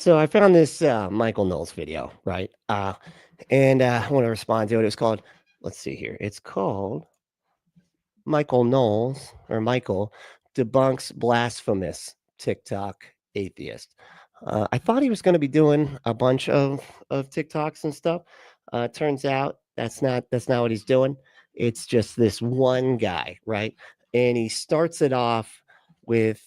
So I found this Michael Knowles video, right? And I want to respond to it. It's called, let's see here. It's called Michael Knowles or Michael debunks blasphemous TikTok atheist. I thought he was going to be doing a bunch of TikToks and stuff. Turns out that's not what he's doing. It's just this one guy, right? And he starts it off with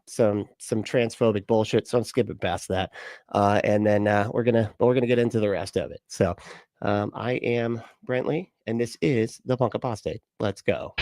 some transphobic bullshit. So I'm skipping past that, and then we're gonna get into the rest of it. So I am Brentley, and this is the Punk Apostate. Let's go.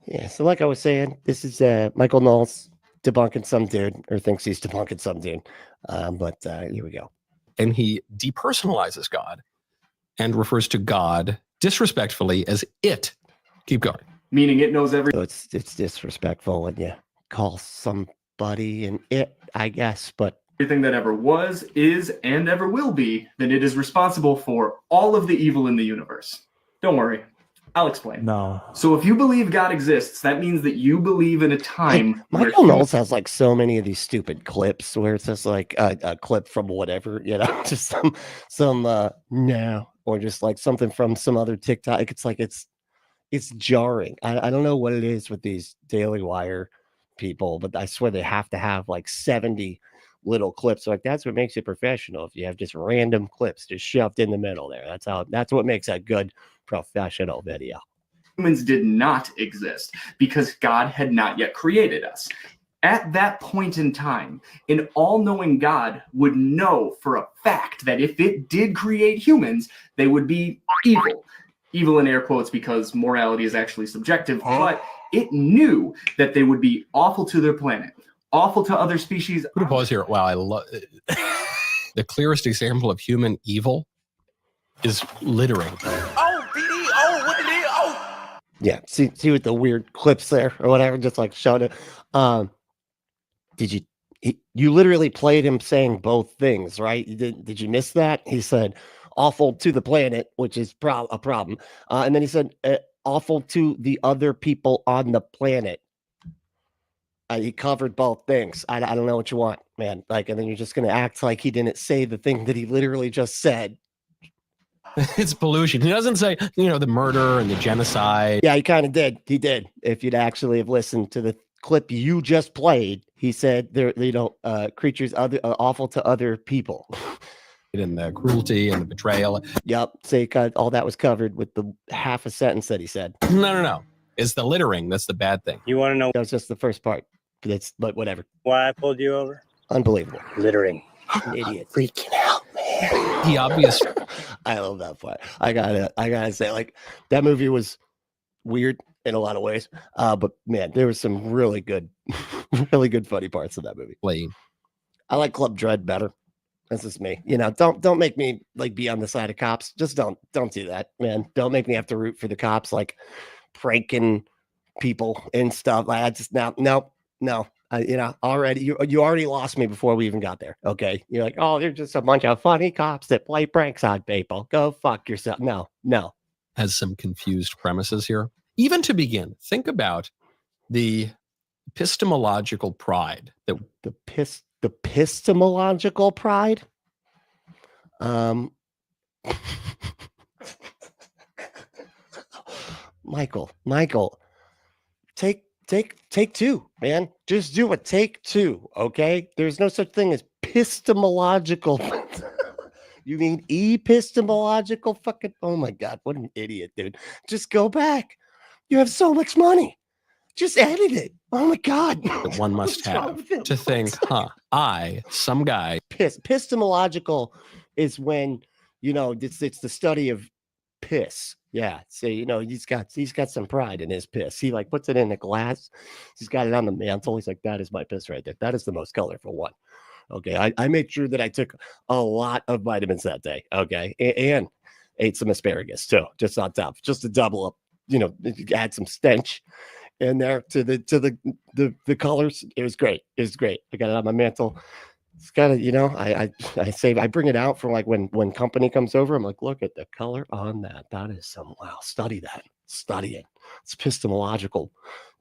Yeah, so like I was saying, this is Michael Knowles debunking some dude, or thinks he's debunking some dude. But here we go. And he depersonalizes God and refers to God disrespectfully as it. Keep going. Meaning it knows everything. So it's disrespectful when you call somebody an it, I guess, but Everything that ever was, is, and ever will be, then it is responsible for all of the evil in the universe. Don't worry, I'll explain. No. So if you believe God exists, that means that you believe in a time where Michael Knowles has like so many of these stupid clips where it's just like a clip from whatever, just some no, or just like something from some other TikTok. It's like it's jarring. I don't know what it is with these Daily Wire people, but I swear they have to have like 70 little clips. Like that's what makes it professional. If you have just random clips just shoved in the middle there, that's what makes a good professional video. humans did not exist because God had not yet created us. At that point in time, an all-knowing God would know for a fact that if it did create humans, they would be evil. Evil in air quotes because morality is actually subjective, but it knew that they would be awful to their planet, awful to other species. Put a pause here. Wow, I love the clearest example of human evil is littering. Oh, PD, oh, what it is, oh. Yeah, see with the weird clips there or whatever, just like showed it. You literally played him saying both things, right? Did you miss that? He said awful to the planet, which is a problem, and then he said awful to the other people on the planet. He covered both things. I don't know what you want, man. Like, and then you're just gonna act like he didn't say the thing that he literally just said. It's pollution. He doesn't say, the murder and the genocide. Yeah, he kind of did. He did. If you'd actually have listened to the clip you just played, he said creatures awful to other people. And the cruelty and the betrayal. Yep. So all that was covered with the half a sentence that he said. No. It's the littering that's the bad thing. You want to know That was just the first part. But whatever. why I pulled you over? Unbelievable. Littering. Idiot. Freaking out, man. The obvious. I love that part. I gotta say, like, that movie was weird in a lot of ways. But man, there was some really good funny parts of that movie. Playing. I like Club Dread better. That's just me. Don't make me like be on the side of cops. Just don't do that, man. Don't make me have to root for the cops, like pranking people and stuff. Like I just no. Already you already lost me before we even got there. Okay, you're like, oh, they're just a bunch of funny cops that play pranks on people. Go fuck yourself. No. Has some confused premises here. Even to begin, think about the epistemological pride that The epistemological pride. Michael, take two, man. Just do a take two, okay? There's no such thing as epistemological. You mean epistemological? Fucking, oh my God, what an idiot, dude. Just go back. You have so much money. Just edit it. Oh my God. that one must What's wrong have with him? to think, some guy. Epistemological is when, it's the study of piss. Yeah. So, he's got some pride in his piss. He like puts it in a glass. He's got it on the mantle. He's like, that is my piss right there. That is the most colorful one. Okay. I made sure that I took a lot of vitamins that day. Okay. And ate some asparagus too, just on top, just to double up, add some stench in there to the colors. It was great. It was great. I got it on my mantle. It's kind of, I bring it out for like when company comes over. I'm like, look at the color on that. That is wow. Study that. Study it. It's epistemological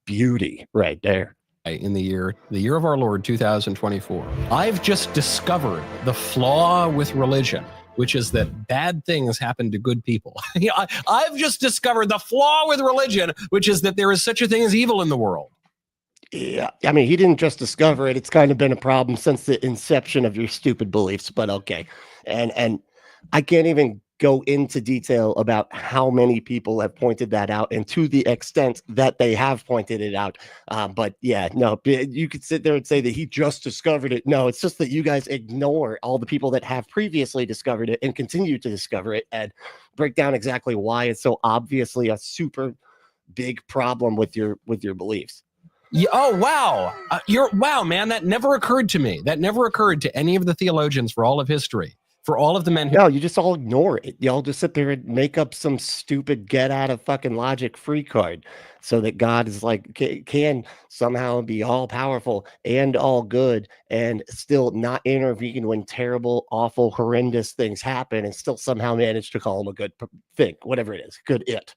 beauty right there. In the year of our Lord 2024, I've just discovered the flaw with religion, which is that bad things happen to good people. I've just discovered the flaw with religion, which is that there is such a thing as evil in the world. Yeah, I mean, he didn't just discover it. It's kind of been a problem since the inception of your stupid beliefs, but okay. And I can't even go into detail about how many people have pointed that out and to the extent that they have pointed it out. But yeah, no, you could sit there and say that he just discovered it. No, it's just that you guys ignore all the people that have previously discovered it and continue to discover it and break down exactly why it's so obviously a super big problem with your beliefs. Yeah, oh, wow. Wow, man. That never occurred to me. That never occurred to any of the theologians for all of history, for all of the men who... No, you just all ignore it. Y'all just sit there and make up some stupid get out of fucking logic free card so that God is like, can somehow be all powerful and all good and still not intervene when terrible, awful, horrendous things happen and still somehow manage to call him a good thing, whatever it is, good it,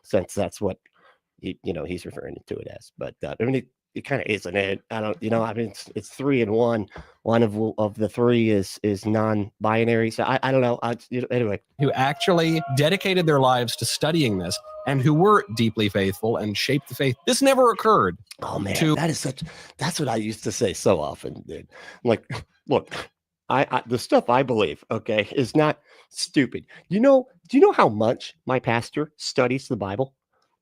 since that's what he's referring to it as. But I mean, it kind of isn't it. I don't, I mean, it's 3 and 1. One of the 3 is non-binary. So I don't know. Anyway, who actually dedicated their lives to studying this and who were deeply faithful and shaped the faith. This never occurred. Oh man, that's what I used to say so often, dude. I'm like, look, I the stuff I believe, okay, is not stupid. Do you know how much my pastor studies the Bible?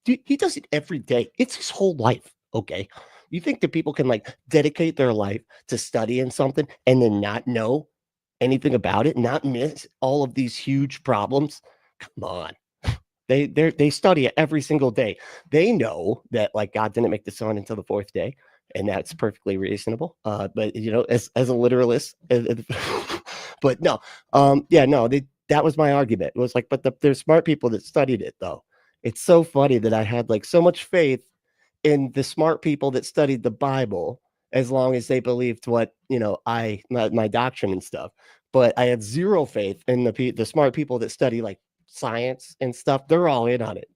He does it every day. It's his whole life. Okay. You think that people can like dedicate their life to studying something and then not know anything about it, not miss all of these huge problems? Come on. They study it every single day. They know that like God didn't make the sun until the 4th day, and that's perfectly reasonable. But as a literalist, but no, that was my argument. It was like, but there's smart people that studied it though. It's so funny that I had like so much faith in the smart people that studied the Bible as long as they believed what, my doctrine and stuff. But I had zero faith in the smart people that study like science and stuff. They're all in on it.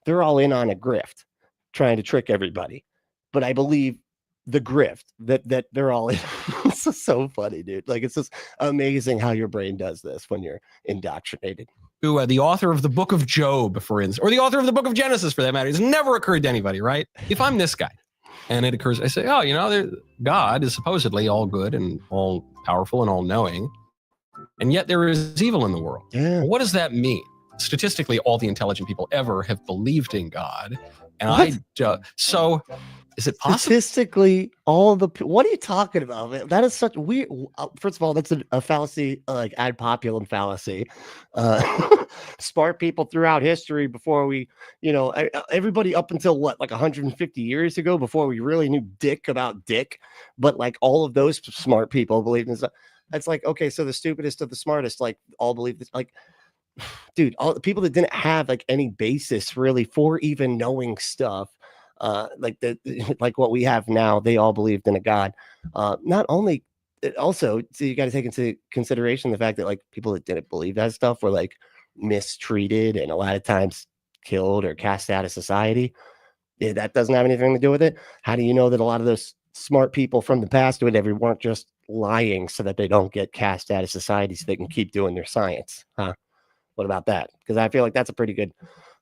They're all in on a grift trying to trick everybody. But I believe the grift that they're all in. It's just so funny, dude. Like, it's just amazing how your brain does this when you're indoctrinated. Who the author of the book of Job, for instance, or the author of the book of Genesis, for that matter, it's never occurred to anybody, right? If I'm this guy and it occurs, I say, God is supposedly all good and all powerful and all knowing, and yet there is evil in the world. Yeah. What does that mean? Statistically, all the intelligent people ever have believed in God. And so is it possible? Statistically, what are you talking about, man? That is such weird. First of all, that's a fallacy, like ad populum fallacy. Smart people throughout history before we, everybody up until what, like 150 years ago, before we really knew dick about dick. But like all of those smart people believed in stuff. It's like, okay, so the stupidest of the smartest, like all believe this, like, dude, all the people that didn't have like any basis really for even knowing stuff. Like what we have now, they all believed in a God. Not only, also, so you got to take into consideration the fact that like people that didn't believe that stuff were like mistreated and a lot of times killed or cast out of society. That doesn't have anything to do with it. How do you know that a lot of those smart people from the past weren't just lying so that they don't get cast out of society so they can keep doing their science? Huh? What about that? Because I feel like that's a pretty good,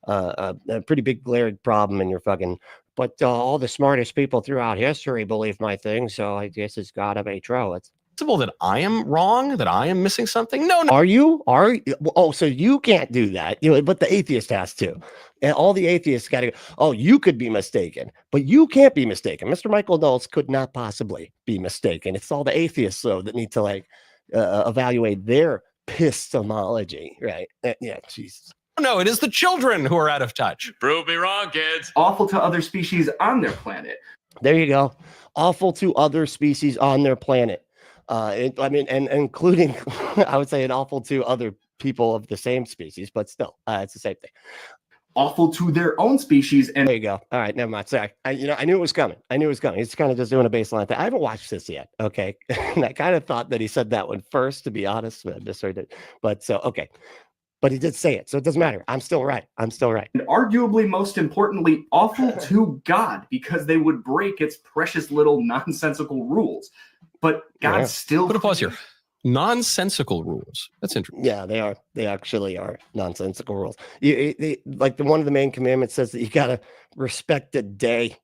a pretty big glaring problem in your fucking. But all the smartest people throughout history believe my thing, so I guess it's gotta be true. It's possible that I am wrong, that I am missing something. No. Are you? Oh, so you can't do that, but the atheist has to. And all the atheists got to go, oh, you could be mistaken, but you can't be mistaken. Mr. Michael Knowles could not possibly be mistaken. It's all the atheists, though, that need to like evaluate their epistemology, right? Yeah, Jesus. No, it is the children who are out of touch. Prove me wrong, kids. Awful to other species on their planet. There you go. Awful to other species on their planet. And including, I would say, an awful to other people of the same species, but still, it's the same thing. awful to their own species. And There you go. All right, never mind. Sorry. I knew it was coming. I knew it was coming. He's kind of just doing a baseline thing. I haven't watched this yet. Okay. And I kind of thought that he said that one first, to be honest. But I misheard it. But so, okay. But he did say it. So it doesn't matter. I'm still right. I'm still right. and arguably most importantly, awful to God because they would break its precious little nonsensical rules. But God Yeah. still Put a pause here. Nonsensical rules. That's interesting. Yeah, they are. They actually are nonsensical rules. Like one of the main commandments says that you got to respect the day.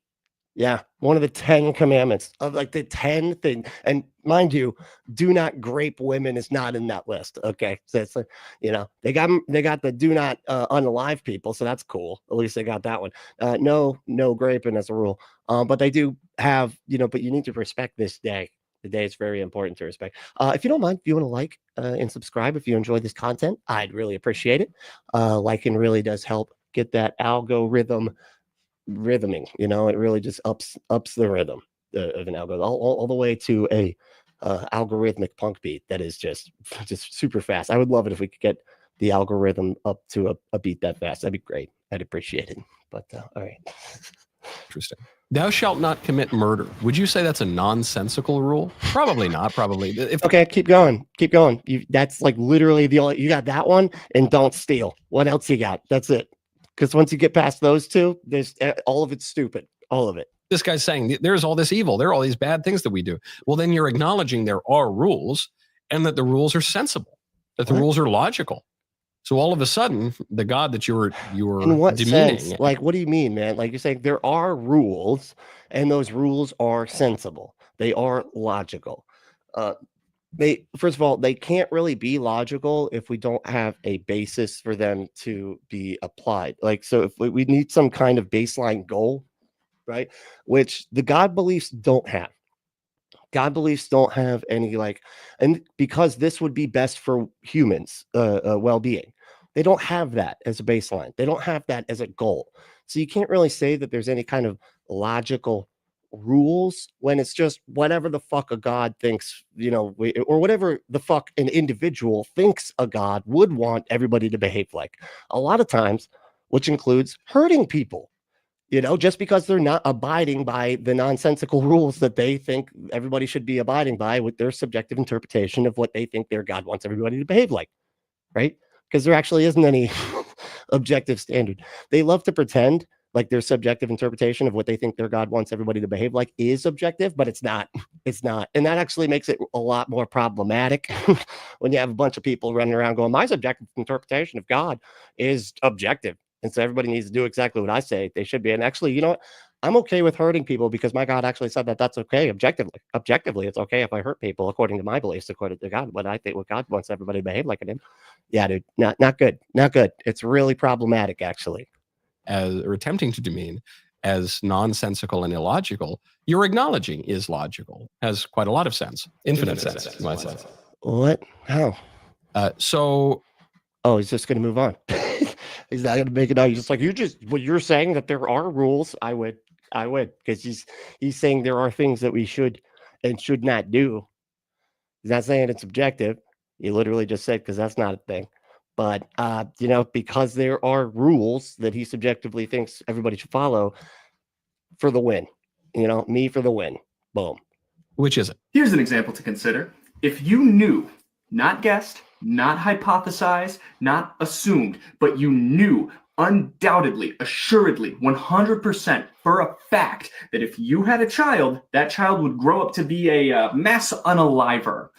Yeah, one of the 10 commandments of like the 10 thing. And mind you, do not grape women is not in that list. Okay, so it's like, they got the do not unalive people, so that's cool. At least they got that one. No graping as a rule. But they do have, but you need to respect this day. The day is very important to respect. If you don't mind, if you want to like and subscribe, if you enjoy this content, I'd really appreciate it. Liking really does help get that algorithm rhythming. It really just ups the rhythm of an algorithm all the way to a algorithmic punk beat that is just super fast. I would love it if we could get the algorithm up to a beat that fast. That'd be great. I'd appreciate it. But all right. Interesting. Thou shalt not commit murder. Would you say that's a nonsensical rule? Probably not. Probably. Okay, keep going. That's like literally the only, you got that one, and don't steal. What else you got? That's it. Because once you get past those two, there's all of it's stupid. All of it. This guy's saying there's all this evil. There are all these bad things that we do. Well, then you're acknowledging there are rules and that the rules are sensible, that the rules are logical. So all of a sudden, the God that you're In what demeaning, sense? Like, what do you mean, man? Like you're saying there are rules, and those rules are sensible. They are logical. They first of all, they can't really be logical if we don't have a basis for them to be applied. Like, so if we need some kind of baseline goal, right? Which the God beliefs don't have. God beliefs don't have any and because this would be best for humans' well-being. They don't have that as a baseline. They don't have that as a goal. So you can't really say that there's any kind of logical rules when it's just whatever the fuck a God thinks, or whatever the fuck an individual thinks a God would want everybody to behave like. A lot of times, which includes hurting people. Just because they're not abiding by the nonsensical rules that they think everybody should be abiding by with their subjective interpretation of what they think their God wants everybody to behave like, right? Because there actually isn't any objective standard. They love to pretend like their subjective interpretation of what they think their God wants everybody to behave like is objective, but it's not. It's not. And that actually makes it a lot more problematic when you have a bunch of people running around going, my subjective interpretation of God is objective. And so everybody needs to do exactly what I say they should be. And actually, you know what? I'm okay with hurting people because my God actually said that that's okay objectively. Objectively, it's okay if I hurt people according to my beliefs, according to God. What God wants everybody to behave like it. Yeah, dude, not good. Not good. It's really problematic, actually. or attempting to demean as nonsensical and illogical, you're acknowledging is logical, has quite a lot of sense, infinite sense, you might say. What? How? Oh, he's just going to move on. He's not going to make it out. He's just like, you're saying that there are rules. I would, because he's saying there are things that we should and should not do. He's not saying it's objective. He literally just said, because that's not a thing. But, because there are rules that he subjectively thinks everybody should follow for the win, me for the win. Boom. Which is it? Here's an example to consider. If you knew, not guessed, not hypothesized, not assumed, but you knew undoubtedly, assuredly, 100% for a fact that if you had a child, that child would grow up to be a mass unaliver,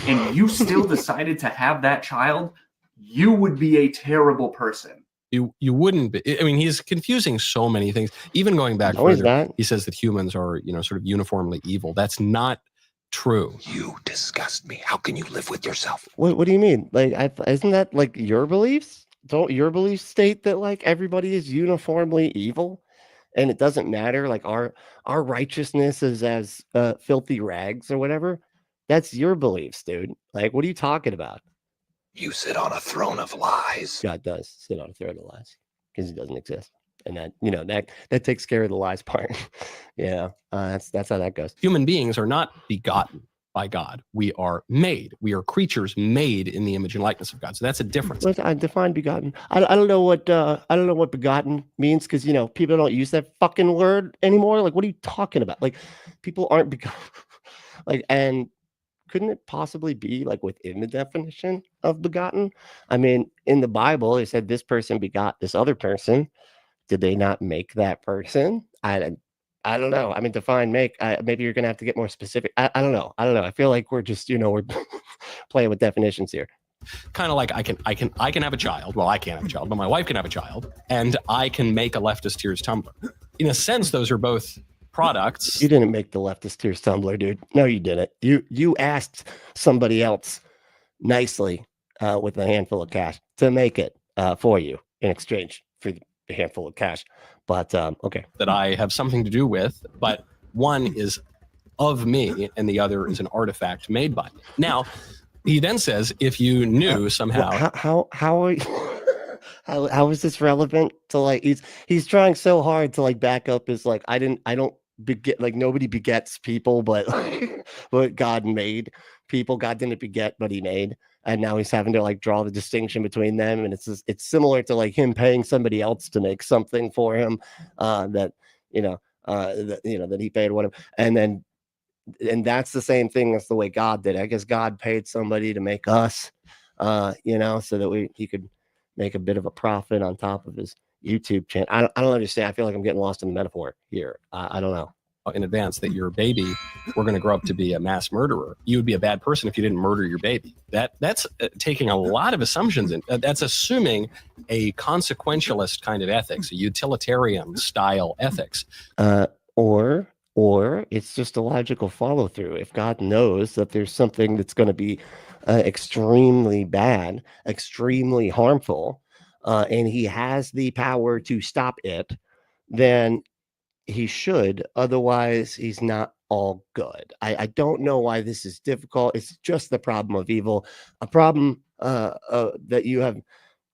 and you still decided to have that child, you would be a terrible person. You wouldn't be. I mean, he's confusing so many things. Even going back further, he says that humans are, sort of uniformly evil. That's not true. You disgust me. How can you live with yourself? What do you mean? Like, isn't that like your beliefs? Don't your beliefs state that like everybody is uniformly evil, and it doesn't matter? Like our righteousness is as filthy rags or whatever. That's your beliefs, dude. Like, what are you talking about? You sit on a throne of lies. God does sit on a throne of lies because he doesn't exist. And that, that takes care of the lies part. That's how that goes. Human beings are not begotten. by God. We are made. We are creatures made in the image and likeness of God. So that's a difference. I define begotten. I don't know what begotten means, because people don't use that fucking word anymore. Like, what are you talking about? Like, people aren't begotten. Like, and couldn't it possibly be like within the definition of begotten? I mean, in the Bible, it said this person begot this other person. Did they not make that person? I don't know. I mean, define make. Maybe you're gonna have to get more specific. I don't know. I feel like we're just we're playing with definitions here. Kind of like I can have a child. Well, I can't have a child, but my wife can have a child, and I can make a leftist tears tumbler. In a sense, those are both products. You didn't make the leftist tears tumbler, dude. No, you didn't. You asked somebody else nicely with a handful of cash to make it for you in exchange for a handful of cash. But okay, that I have something to do with, but one is of me and the other is an artifact made by me. Now, he then says, if you knew somehow, how are you, how is this relevant to, like, he's trying so hard to like back up his like I don't beget, like nobody begets people, but but God made people. God didn't beget, but he made. And now he's having to like draw the distinction between them, and it's similar to like him paying somebody else to make something for him that he paid whatever, and that's the same thing as the way God did. I guess God paid somebody to make us, so that he could make a bit of a profit on top of his YouTube channel. I don't understand. I feel like I'm getting lost in the metaphor here. I don't know. In advance that your baby were going to grow up to be a mass murderer. You would be a bad person if you didn't murder your baby. That's taking a lot of assumptions in. That's assuming a consequentialist kind of ethics, a utilitarian style ethics. Or it's just a logical follow through. If God knows that there's something that's going to be extremely bad, extremely harmful, and he has the power to stop it, then he should. Otherwise, he's not all good. I don't know why this is difficult. It's just the problem of evil, a problem that you have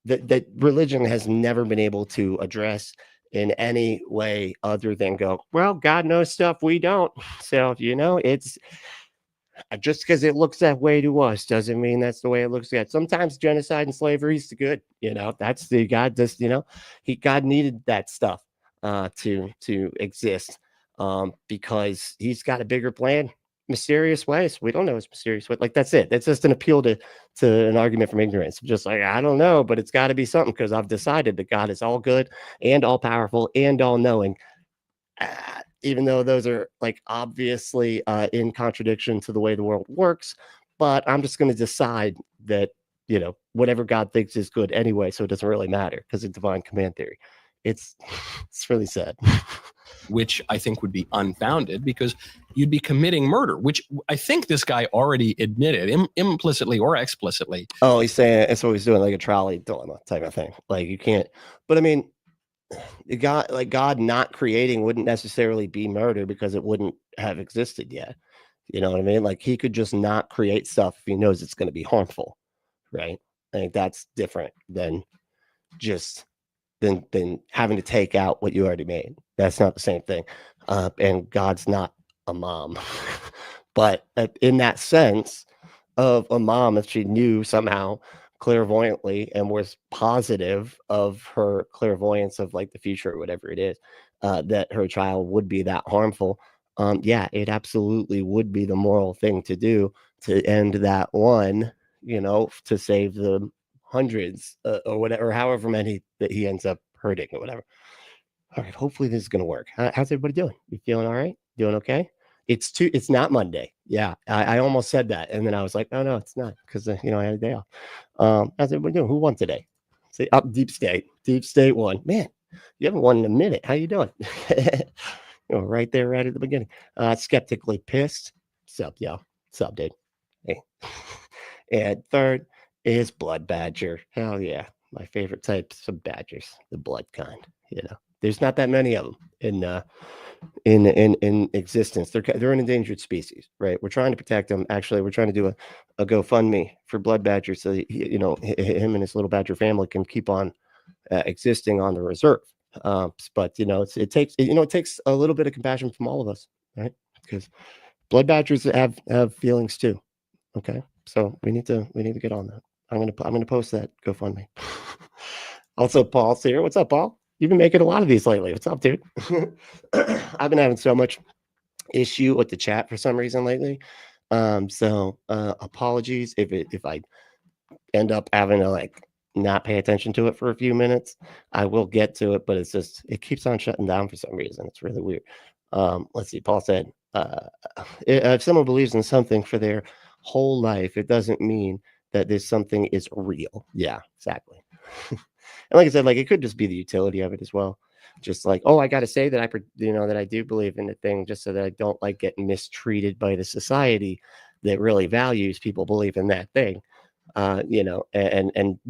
that religion has never been able to address in any way other than go, well, God knows stuff we don't. So, it's just because it looks that way to us doesn't mean that's the way it looks at. Sometimes genocide and slavery is good. That's the God just, God needed that stuff to exist because he's got a bigger plan, mysterious ways. We don't know his mysterious way. Like, that's it. That's just an appeal to an argument from ignorance. Just like, I don't know, but it's got to be something because I've decided that God is all good and all powerful and all knowing. Even though those are like obviously in contradiction to the way the world works, but I'm just going to decide that, whatever God thinks is good anyway. So it doesn't really matter because it's divine command theory. It's really sad. Which I think would be unfounded because you'd be committing murder, which I think this guy already admitted implicitly or explicitly. Oh, he's saying that's what he's doing, like a trolley dilemma type of thing. Like, you can't, but I mean, God not creating wouldn't necessarily be murder because it wouldn't have existed yet. You know what I mean? Like, he could just not create stuff if he knows it's going to be harmful, right? I think that's different than just than having to take out what you already made. That's not the same thing. And God's not a mom. But in that sense of a mom, if she knew somehow clairvoyantly and was positive of her clairvoyance of like the future or whatever it is, that her child would be that harmful, it absolutely would be the moral thing to do to end that one, to save the hundreds or whatever, however many that he ends up hurting or whatever. All right, hopefully this is going to work. How's everybody doing? You feeling all right? Doing okay? It's not Monday. Yeah, I almost said that, and then I was like, oh no, it's not, because I had a day off. How's everybody doing? Who won today? Say up. Deep State won. Man, you haven't won in a minute. How you doing? Right there, right at the beginning. Skeptically pissed. Sup, yo? Sup, dude? Hey. And third is blood badger. Hell yeah, my favorite types of badgers, the blood kind. There's not that many of them in existence. They're an endangered species, right? We're trying to protect them. Actually, we're trying to do a GoFundMe for blood badgers so that, him and his little badger family can keep on existing on the reserve. But it takes a little bit of compassion from all of us, right? Because Blood badgers have feelings too. Okay, so we need to get on that. I'm gonna post that GoFundMe. Also, Paul's here. What's up, Paul? You've been making a lot of these lately. What's up, dude? I've been having so much issue with the chat for some reason lately. So apologies if I end up having to like not pay attention to it for a few minutes. I will get to it, but it's just it keeps on shutting down for some reason. It's really weird. Let's see. Paul said, if someone believes in something for their whole life, it doesn't mean that this something is real. Yeah, exactly. And like I said, like it could just be the utility of it as well. Just like, oh, I got to say that that I do believe in the thing, just so that I don't like get mistreated by the society that really values people believe in that thing, and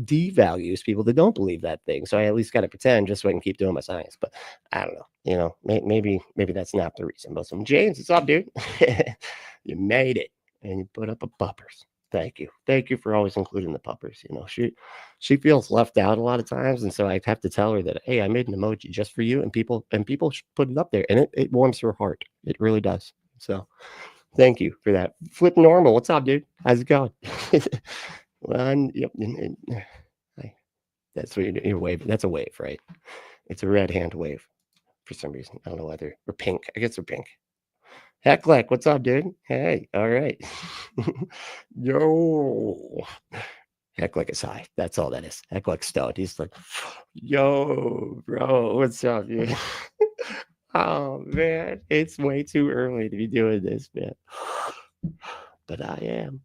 devalues people that don't believe that thing. So I at least got to pretend just so I can keep doing my science. But I don't know, maybe that's not the reason. But some James, what's up, dude? You made it, and you put up a puppers. Thank you for always including the puppers. She feels left out a lot of times, and so I have to tell her that, hey, I made an emoji just for you, and people put it up there, and it warms her heart. It really does. So thank you for that. Flip Normal, what's up, dude? How's it going? Well, yep, that's what you're waving. That's a wave, right? It's a red hand wave for some reason. I don't know whether or pink. I guess they're pink. Heckleck, what's up, dude? Hey, all right. Yo. Heckleck is high. That's all that is. Heckleck's stoned. He's like, yo, bro, what's up, dude? Oh, man, it's way too early to be doing this, man. But I am.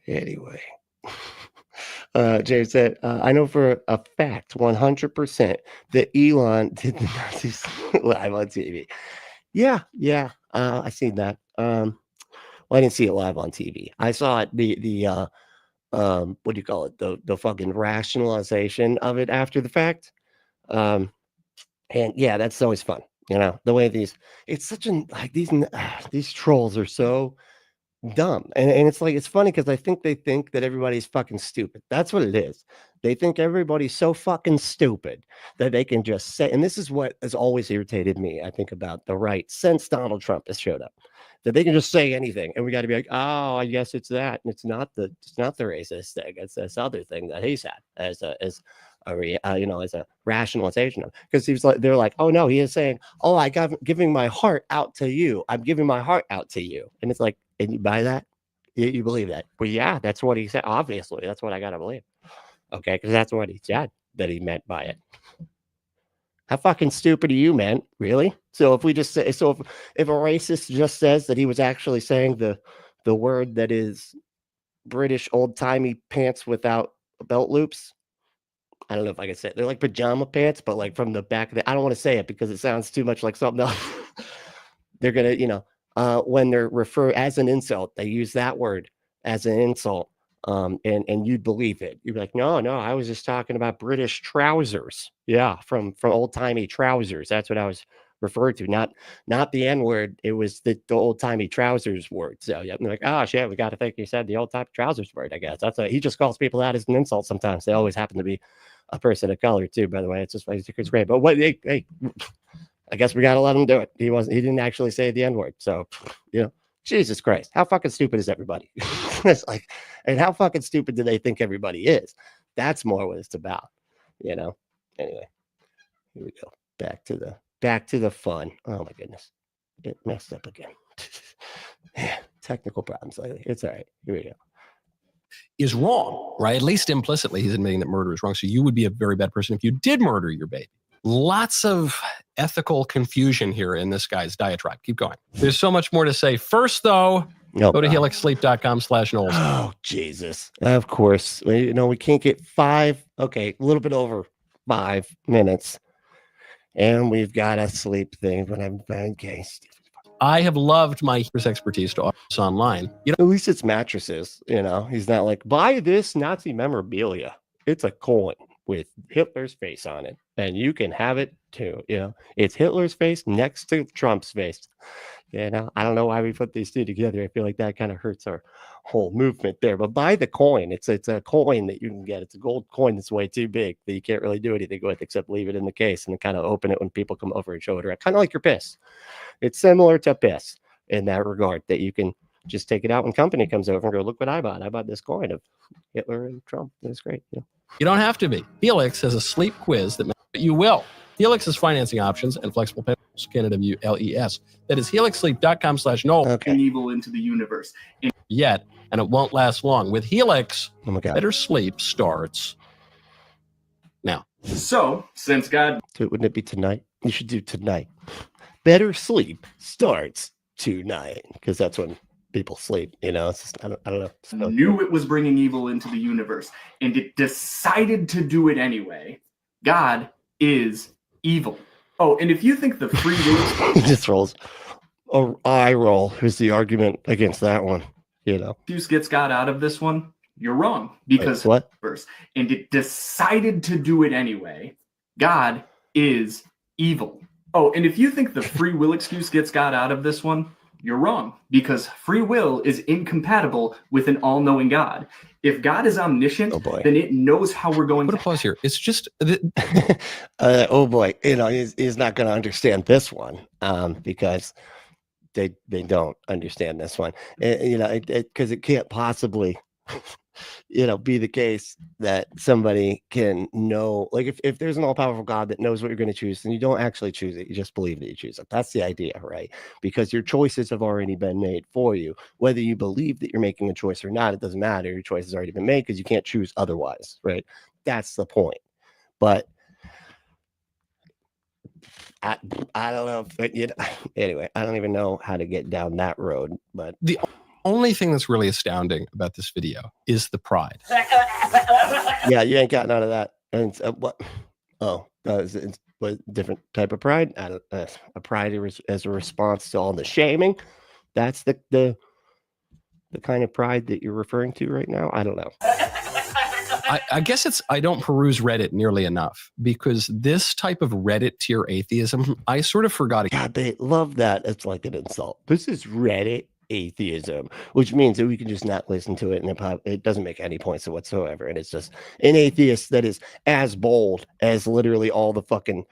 Anyway. James said, I know for a fact, 100%, that Elon did the Nazis live on TV. Yeah. I seen that. Well, I didn't see it live on TV. I saw it, the what do you call it? The fucking rationalization of it after the fact. And yeah, that's always fun. The way it's such an, like, these trolls are so dumb. And it's like, it's funny because I think they think that everybody's fucking stupid. That's what it is. They think everybody's so fucking stupid that they can just say, and this is what has always irritated me, I think, about the right since Donald Trump has showed up, that they can just say anything, and we got to be like, oh, I guess it's that, and it's not the racist thing, it's this other thing that he said as a rationalization of, because he was like, they're like, oh no, he is saying, oh, giving my heart out to you, I'm giving my heart out to you, and it's like, and you buy that, you believe that? Well, yeah, that's what he said. Obviously, that's what I gotta believe. Okay, because that's what he said that he meant by it. How fucking stupid are you, man? Really? So if we just say, if a racist just says that he was actually saying the word that is British old-timey pants without belt loops, I don't know if I can say it. They're like pajama pants, but like from the back of I don't want to say it because it sounds too much like something else. They're gonna, when they're referred as an insult, they use that word as an insult. And you'd believe it. You'd be like, no, I was just talking about British trousers. Yeah, from old-timey trousers. That's what I was referred to. Not the N-word. It was the old-timey trousers word. So yeah, they're like, oh shit, we got to think he said the old-timey trousers word, I guess. He just calls people out as an insult sometimes. They always happen to be a person of color too, by the way. It's just it's great. But hey, I guess we gotta let him do it. He didn't actually say the N-word. So Jesus Christ, how fucking stupid is everybody? It's like, and how fucking stupid do they think everybody is? That's more what it's about, Anyway, here we go. Back to the fun. Oh my goodness, it messed up again. Technical problems lately. It's all right. Here we go. Is wrong, right? At least implicitly, he's admitting that murder is wrong. So you would be a very bad person if you did murder your baby. Lots of ethical confusion here in this guy's diatribe. Keep going. There's so much more to say. First, though, go to helixsleep.com/Knowles. Oh, Jesus. Of course. We can't get a little bit over 5 minutes. And we've got a sleep thing, but I'm in case. I have loved my expertise to offer this online. At least it's mattresses. He's not like, buy this Nazi memorabilia. It's a coin with Hitler's face on it, and you can have it too. It's Hitler's face next to Trump's face. You know, I don't know why we put these two together. I feel like that kind of hurts our whole movement there. But buy the coin. It's a coin that you can get. It's a gold coin that's way too big that you can't really do anything with except leave it in the case and then kind of open it when people come over and show it around. Kind of like your piss. It's similar to piss in that regard, that you can just take it out when company comes over and go, look what I bought. I bought this coin of Hitler and Trump. It's great. You know? You don't have to be. Helix has a sleep quiz that you will. Helix's financing options and flexible payments, KNWLES. That is helixsleep.com/Knowles. Okay. evil into the universe. Yet, and it won't last long. With Helix, Oh my God. better sleep starts now. So, since God So wouldn't it be tonight? You should do tonight. Better sleep starts tonight, because that's when people sleep. You know, it's just, I don't know. So, knew it was bringing evil into the universe, and it decided to do it anyway, God is evil. Oh, and if you think the free will he just rolls a eye roll. Here's the argument against that one. You know, excuse gets God out of this one, you're wrong. Because what? and it decided to do it anyway, God is evil. Oh, and if you think the free will excuse gets God out of this one, you're wrong, because free will is incompatible with an all-knowing God. If God is omniscient, Oh boy. then it knows how we're going Put a to. pause here. It's just Oh boy, you know, he's not going to understand this one, because they don't understand this one. You know, because it can't possibly, you know, be the case that somebody can know, like if there's an all-powerful God that knows what you're going to choose, then you don't actually choose it. You just believe that you choose it. That's the idea, right? Because your choices have already been made for you. Whether you believe that you're making a choice or not, it doesn't matter. Your choice has already been made because you can't choose otherwise, right? That's the point. But I don't know. But, you know, anyway, I don't even know how to get down that road. But the only thing that's really astounding about this video is the pride. yeah, you ain't got none of that. And what? Oh, it's a different type of pride. I don't, a pride as a response to all the shaming. That's the kind of pride that you're referring to right now. I don't know. I guess I don't peruse Reddit nearly enough, because this type of Reddit tier atheism, I sort of forgot. God, they love that. It's like an insult. This is Reddit atheism, which means that we can just not listen to it, and it doesn't make any points whatsoever. And it's just an atheist that is as bold as literally all the fucking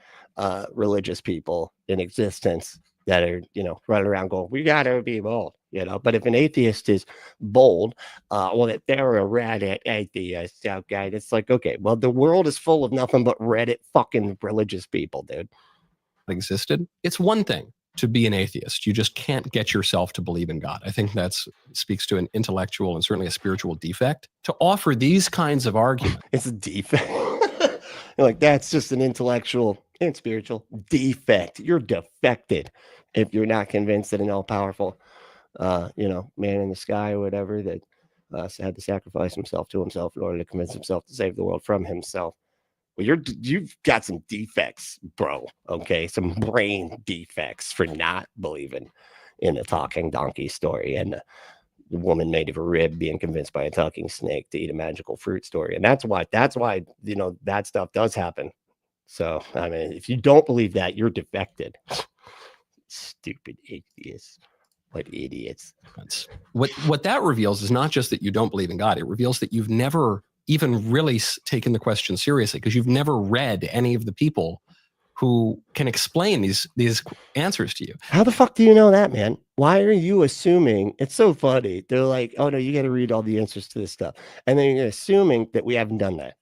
religious people in existence that are, you know, running around going, we gotta be bold, you know. But if an atheist is bold, well, if they're a Reddit atheist, okay, it's like, okay, well, the world is full of nothing but Reddit fucking religious people, dude. Existed. It's one thing to be an atheist. You just can't get yourself to believe in God. I think that speaks to an intellectual and certainly a spiritual defect. To offer these kinds of arguments, it's a defect. Like, that's just an intellectual and spiritual defect. You're defected if you're not convinced that an all-powerful, you know, man in the sky or whatever that had to sacrifice himself to himself in order to convince himself to save the world from himself. Well, you've got some defects, bro. Okay, some brain defects for not believing in a talking donkey story and the woman made of a rib being convinced by a talking snake to eat a magical fruit story. And that's why, you know, that stuff does happen. So, I mean, if you don't believe that, you're defected. Stupid atheists. What idiots. What that reveals is not just that you don't believe in God. It reveals that you've never even really taken the question seriously, because you've never read any of the people who can explain these answers to you. How the fuck do you know that, man? Why are you assuming? It's so funny. They're like, oh no, you got to read all the answers to this stuff. And then you're assuming that we haven't done that.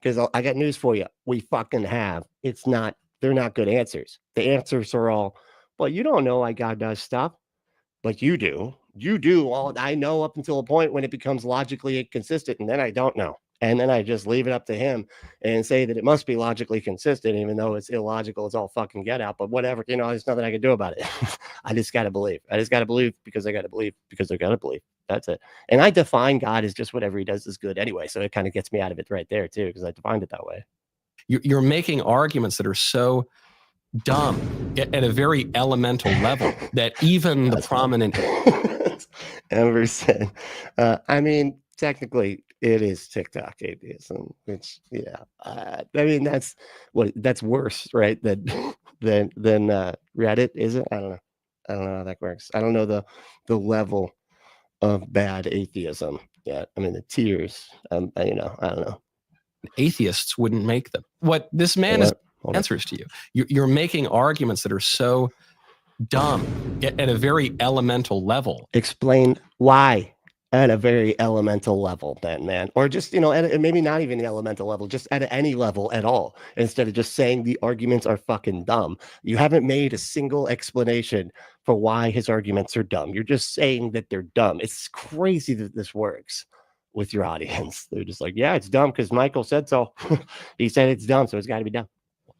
Because I got news for you. We fucking have. They're not good answers. The answers are all, well, you don't know why God does stuff, but you do. You do. All I know up until a point when it becomes logically inconsistent, and then I don't know. And then I just leave it up to him and say that it must be logically consistent, even though it's illogical. It's all fucking get out. But whatever, you know, there's nothing I can do about it. I just got to believe. I just got to believe because I got to believe because I got to believe. That's it. And I define God as just whatever he does is good anyway. So it kind of gets me out of it right there too, because I defined it that way. You're making arguments that are so dumb at a very elemental level that even the prominent Emerson. I mean, technically it is TikTok atheism, which, yeah, I mean, that's worse, right? Than Reddit, is it? I don't know. I don't know how that works. I don't know the level of bad atheism yet. I mean, the tiers. I don't know. Atheists wouldn't make them. What this man is answers to you. You're making arguments that are so dumb at a very elemental level. Explain why at a very elemental level, then, man. Or just, maybe not even the elemental level, just at any level at all, instead of just saying the arguments are fucking dumb. You haven't made a single explanation for why his arguments are dumb. You're just saying that they're dumb. It's crazy that this works with your audience. They're just like, yeah, it's dumb because Michael said so. He said it's dumb, so it's got to be dumb.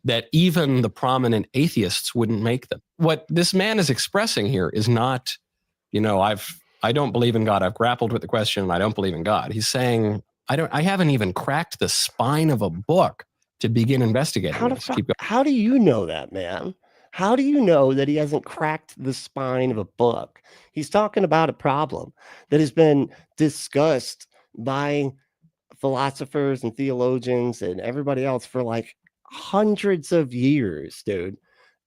That even the prominent atheists wouldn't make them. What this man is expressing here is not, I don't believe in God. I've grappled with the question and I don't believe in God. He's saying, I haven't even cracked the spine of a book to begin investigating. How do you know that, man? How do you know that he hasn't cracked the spine of a book? He's talking about a problem that has been discussed by philosophers and theologians and everybody else for like hundreds of years, dude.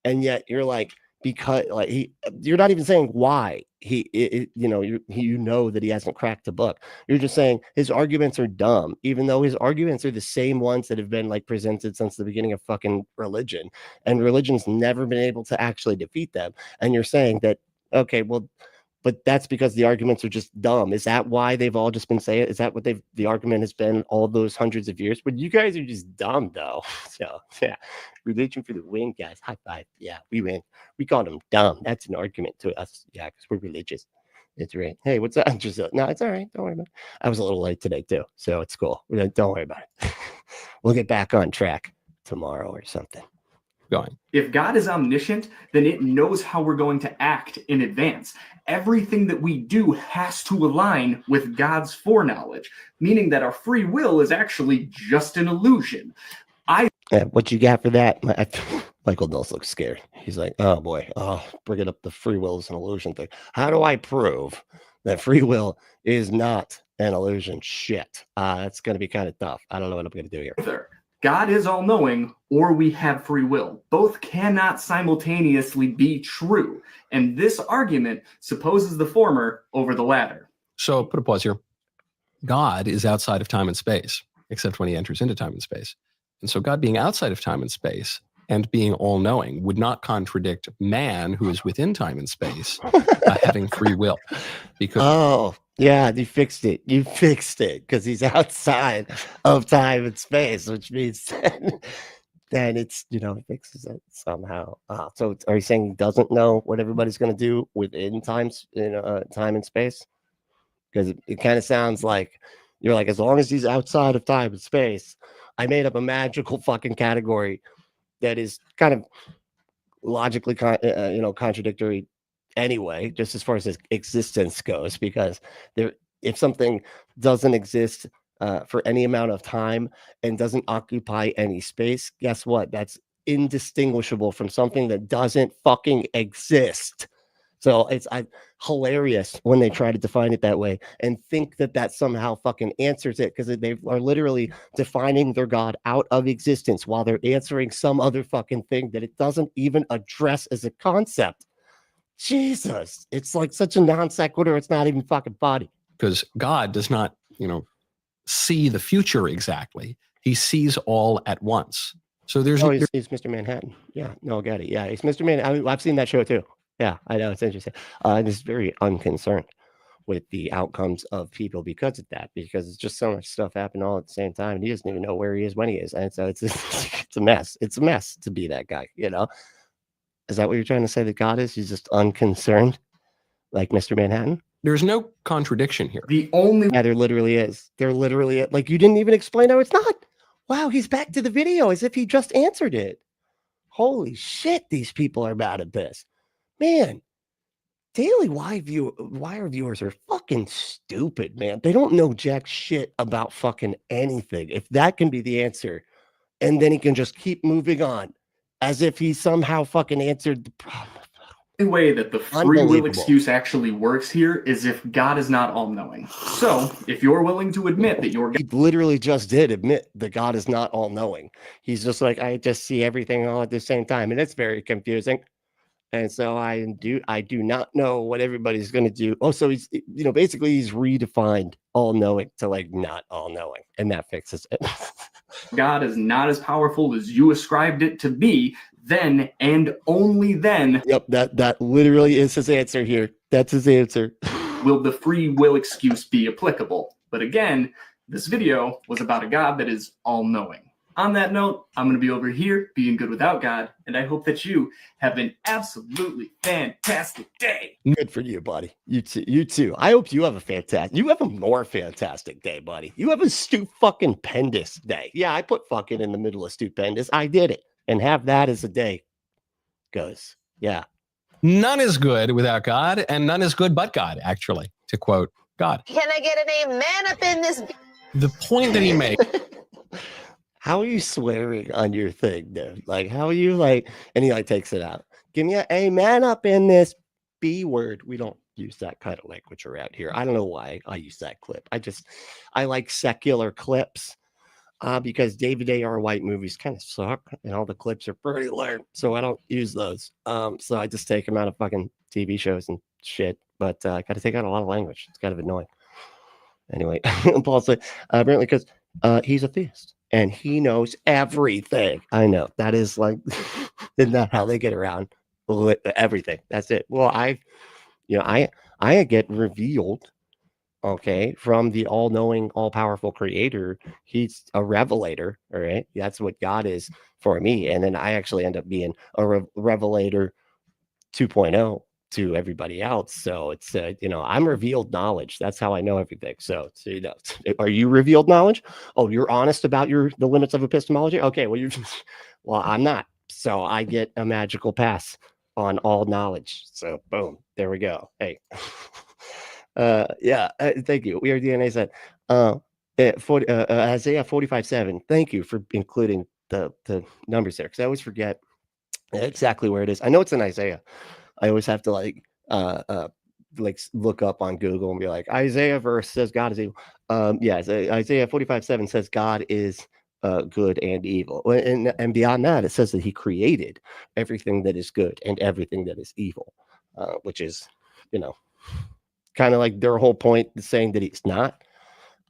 And yet you're like, because like you're not even saying why you know that he hasn't cracked the book. You're just saying his arguments are dumb, even though his arguments are the same ones that have been like presented since the beginning of fucking religion, and religion's never been able to actually defeat them. And you're saying that, okay, well, but that's because the arguments are just dumb. Is that why they've all just been saying it? Is that what the argument has been all those hundreds of years? But you guys are just dumb, though. So, yeah, religion for the win, guys. High five. Yeah, we win. We called them dumb. That's an argument to us. Yeah, because we're religious. It's right. Hey, what's up? No, it's all right. Don't worry about it. I was a little late today, too. So it's cool. Don't worry about it. We'll get back on track tomorrow or something. Going. If God is omniscient, then it knows how we're going to act in advance. Everything that we do has to align with God's foreknowledge, meaning that our free will is actually just an illusion. What you got for that? Michael Knowles looks scared. He's like, oh boy, bringing up the free will is an illusion thing. How do I prove that free will is not an illusion? Shit. That's going to be kind of tough. I don't know what I'm going to do here. Either God is all-knowing, or we have free will. Both cannot simultaneously be true. And this argument supposes the former over the latter. So put a pause here. God is outside of time and space, except when he enters into time and space. And so God being outside of time and space and being all-knowing would not contradict man, who is within time and space, having free will. Because yeah, you fixed it. You fixed it because he's outside of time and space, which means then it's, it fixes it somehow. So are you saying he doesn't know what everybody's going to do within time and space? Because it kind of sounds like you're like, as long as he's outside of time and space, I made up a magical fucking category that is kind of logically, contradictory anyway, just as far as his existence goes, because if something doesn't exist for any amount of time and doesn't occupy any space, guess what? That's indistinguishable from something that doesn't fucking exist. So it's hilarious when they try to define it that way and think that somehow fucking answers it, because they are literally defining their God out of existence while they're answering some other fucking thing that it doesn't even address as a concept. Jesus, it's like such a non sequitur. It's not even fucking funny. Because God does not, see the future exactly. He sees all at once. So he's Mr. Manhattan. Yeah, no, I got it. Yeah, he's Mr. Manhattan. I've seen that show too. Yeah, I know, it's interesting. He's very unconcerned with the outcomes of people because of that, because it's just so much stuff happening all at the same time, and he doesn't even know where he is when he is, and so it's a mess. It's a mess to be that guy. Is that what you're trying to say that God is? He's just unconcerned, like Mr. Manhattan? There's no contradiction here. Yeah, there literally is. Like, you didn't even explain how it's not. Wow, he's back to the video as if he just answered it. Holy shit, these people are mad at this. Man, Daily Wire viewers are fucking stupid, man. They don't know jack shit about fucking anything. If that can be the answer, and then he can just keep moving on as if he somehow fucking answered the problem. The only way that the free will excuse actually works here is if God is not all-knowing. So, if you're willing to admit that he literally just did admit that God is not all-knowing. He's just like, I just see everything all at the same time, and it's very confusing. And so I do not know what everybody's going to do. Oh, so he's, basically he's redefined all knowing to like not all knowing, and that fixes it. God is not as powerful as you ascribed it to be, then and only then Yep, that literally is his answer here. That's his answer. will the free will excuse be applicable. But again, this video was about a God that is all-knowing. On that note, I'm going to be over here being good without God, and I hope that you have an absolutely fantastic day. Good for you, buddy. You too. I hope you have a more fantastic day, buddy. You have a stupendous day. Yeah, I put fucking in the middle of stupendous. I did it. And have that as a day goes. Yeah. None is good without God, and none is good but God, actually, to quote God. Can I get an amen up in this? The point that he makes. How are you swearing on your thing, dude? Like, how are you like, and he like takes it out. Give me an amen up in this B word. We don't use that kind of language around here. I don't know why I use that clip. I like secular clips because David A.R. White movies kind of suck and all the clips are pretty lame. So I don't use those. So I just take them out of fucking TV shows and shit. But I got to take out a lot of language. It's kind of annoying. Anyway, Paul said, apparently because he's a theist. And he knows everything. I know that is like, isn't that how they get around everything? That's it. Well, I get revealed, okay, from the all-knowing, all-powerful creator. He's a revelator. All right. That's what God is for me. And then I actually end up being a revelator 2.0 to everybody else. So it's I'm revealed knowledge. That's how I know everything. So are you revealed knowledge? Oh, you're honest about the limits of epistemology? Okay, well I'm not. So I get a magical pass on all knowledge. So boom, there we go. Hey. Thank you. We are DNA said Isaiah 45:7. Thank you for including the numbers there, because I always forget exactly where it is. I know it's in Isaiah. I always have to like look up on Google and be like, Isaiah verse says God is evil. Isaiah 45:7 says God is good and evil. And beyond that, it says that he created everything that is good and everything that is evil, which is, kind of like their whole point is saying that he's not,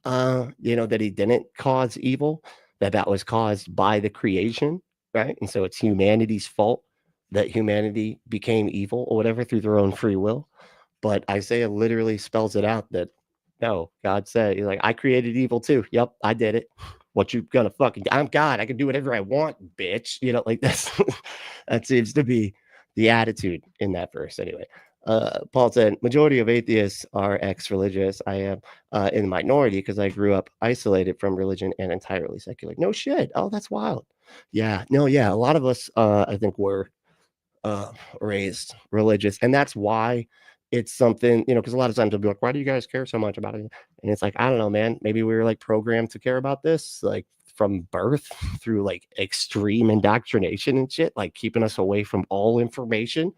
that he didn't cause evil, that was caused by the creation, right? And so it's humanity's fault that humanity became evil or whatever through their own free will. But Isaiah literally spells it out that no, God said, he's like, I created evil too. Yep, I did it. What you gonna fucking, I'm God. I can do whatever I want, bitch. Like this. That seems to be the attitude in that verse anyway. Paul said, majority of atheists are ex-religious. I am in the minority because I grew up isolated from religion and entirely secular. No shit. Oh, that's wild. Yeah. No, yeah. A lot of us, I think, were raised religious, and that's why it's something, because a lot of times they'll be like, why do you guys care so much about it? And it's like, I don't know, man, maybe we were like programmed to care about this like from birth through like extreme indoctrination and shit, like keeping us away from all information,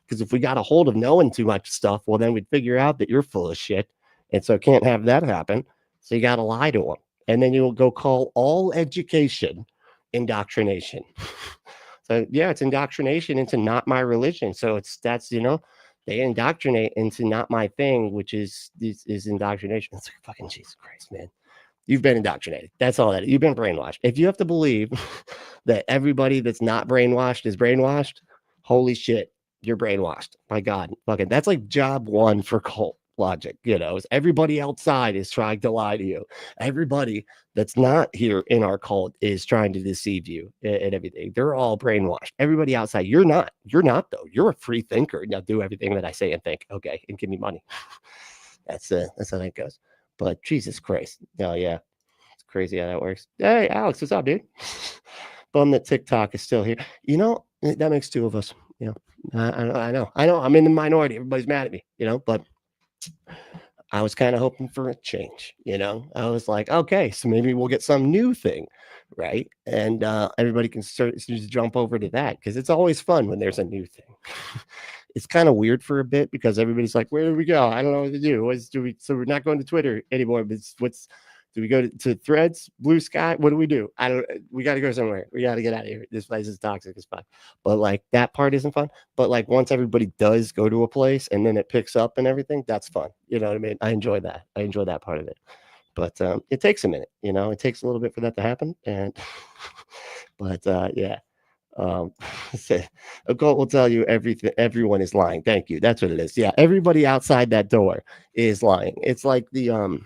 because if we got a hold of knowing too much stuff, well then we'd figure out that you're full of shit, and so can't have that happen. So you got to lie to them, and then you'll go call all education indoctrination. So yeah, it's indoctrination into not my religion. So that's they indoctrinate into not my thing, which is indoctrination. It's like fucking Jesus Christ, man. You've been indoctrinated. That's all that is. You've been brainwashed. If you have to believe that everybody that's not brainwashed is brainwashed, holy shit, you're brainwashed. My God, fucking that's like job one for cult logic. Is everybody outside is trying to lie to you. Everybody that's not here in our cult is trying to deceive you and everything. They're all brainwashed. Everybody outside, you're not though. You're a free thinker. Now do everything that I say and think. Okay, and give me money. That's how that goes. But Jesus Christ. Oh yeah. It's crazy how that works. Hey, Alex, what's up, dude? Bum that TikTok is still here. That makes two of us. I know. I'm in the minority. Everybody's mad at me, but I was kind of hoping for a change, I was like, okay, so maybe we'll get some new thing, right? And everybody can just jump over to that, because it's always fun when there's a new thing. It's kind of weird for a bit because everybody's like, where do we go? I don't know what to do. So we're not going to Twitter anymore, but Do we go to Threads, Blue Sky? What do we do? I don't. We got to go somewhere. We got to get out of here. This place is toxic. It's fun, but like that part isn't fun. But like once everybody does go to a place and then it picks up and everything, that's fun. You know what I mean? I enjoy that. I enjoy that part of it. But it takes a minute. You know, it takes a little bit for that to happen. And but yeah. Occult will tell you everything. Everyone is lying. Thank you. That's what it is. Yeah, everybody outside that door is lying. It's like the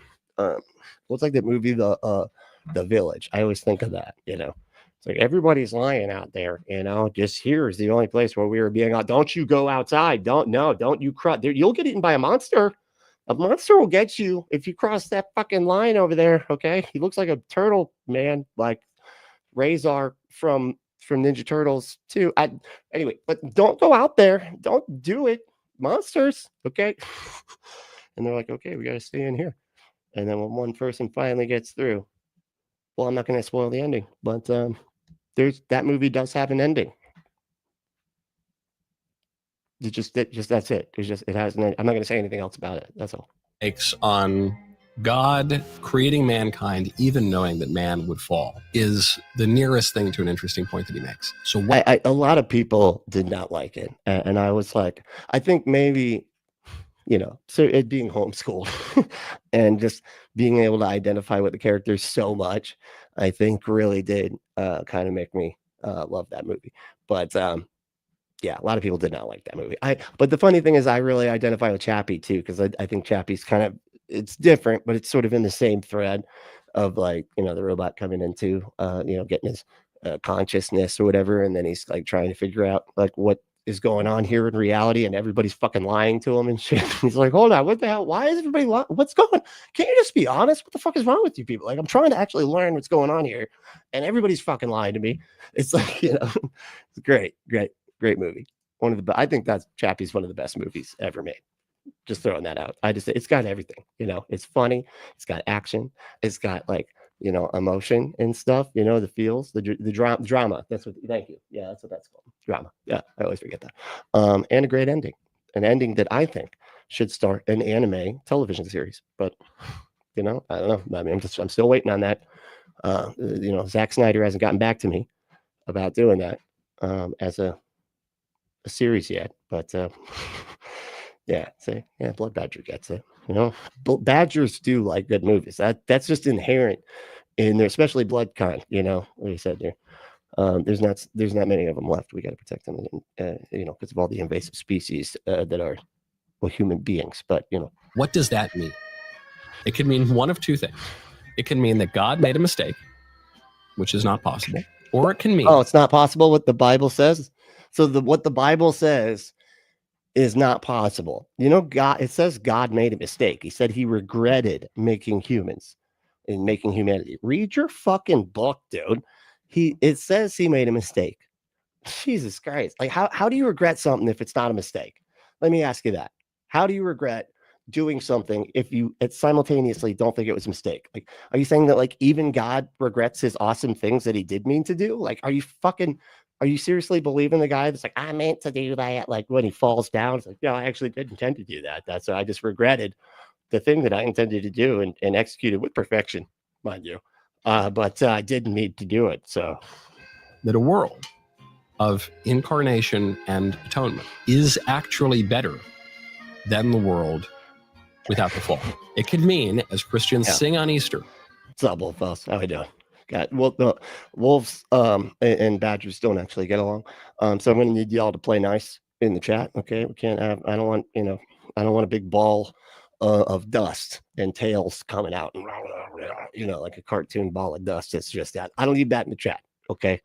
what's like the movie the Village. I always think of that. You know, it's like everybody's lying out there. You know, just here is the only place where we are being out. Don't you go outside. Don't you cross. You'll get eaten by a monster. A monster will get you if you cross that fucking line over there. Okay, he looks like a turtle man, like Razor from Ninja Turtles too. Anyway, but don't go out there. Don't do it. Monsters, okay? And they're like, okay, we got to stay in here. And then when one person finally gets through, well, I'm not going to spoil the ending, but that movie does have an ending. That's it. It has an end. I'm not going to say anything else about it. That's all. Takes on God creating mankind, even knowing that man would fall, is the nearest thing to an interesting point that he makes. So a lot of people did not like it. And I was like, I think maybe, you know, so it being homeschooled and just being able to identify with the characters so much, I think really did kind of make me love that movie. But yeah, a lot of people did not like that movie. But the funny thing is I really identify with Chappie too, because I think Chappie's kind of, it's different, but it's sort of in the same thread of like, you know, the robot coming into, you know, getting his consciousness or whatever. And then he's like trying to figure out like what is going on here in reality, and everybody's fucking lying to him and shit. He's like, hold on, what the hell? Why is everybody lying? What's going on? Can't you just be honest? What the fuck is wrong with you people? Like, I'm trying to actually learn what's going on here, and everybody's fucking lying to me. It's like, you know, it's great movie. I think that's Chappie's one of the best movies ever made. Just throwing that out. It's got everything, you know, it's funny, it's got action, it's got like, you know, emotion and stuff, you know, the feels, the drama. Thank you. Yeah, that's what that's called. Drama. Yeah, I always forget that. And a great ending. An ending that I think should start an anime television series. But, you know, I don't know. I mean, I'm still waiting on that. You know, Zack Snyder hasn't gotten back to me about doing that as a series yet. But yeah, Blood Badger gets it. You know, badgers do like good movies. That's just inherent in there, especially Blood Con. You know, what you said there. There's not many of them left. We got to protect them, you know, because of all the invasive species that are, well, human beings. But you know, what does that mean? It could mean one of two things. It can mean that God made a mistake, which is not possible, or it can mean, oh, it's not possible what the Bible says. So what the Bible says is not possible. You know, it says God made a mistake. He said he regretted making humans and making humanity. Read your fucking book, dude. It says he made a mistake. Jesus Christ. Like, how do you regret something if it's not a mistake? Let me ask you that. How do you regret doing something if you simultaneously don't think it was a mistake? Like, are you saying that like even God regrets his awesome things that he did mean to do? Like, are you seriously believing the guy that's like, I meant to do that? Like when he falls down, it's like, no, I actually did intend to do that. That's I just regretted the thing that I intended to do and executed with perfection, mind you. But I didn't need to do it. So that a world of incarnation and atonement is actually better than the world without the fall. It could mean, as Christians sing on Easter. What's up, Wolf? How we doing? Well, the wolves and badgers don't actually get along. So I'm going to need y'all to play nice in the chat. Okay, we can't have. I don't want a big ball of dust and tails coming out, and you know, like a cartoon ball of dust. It's just that. I don't need that in the chat. Okay,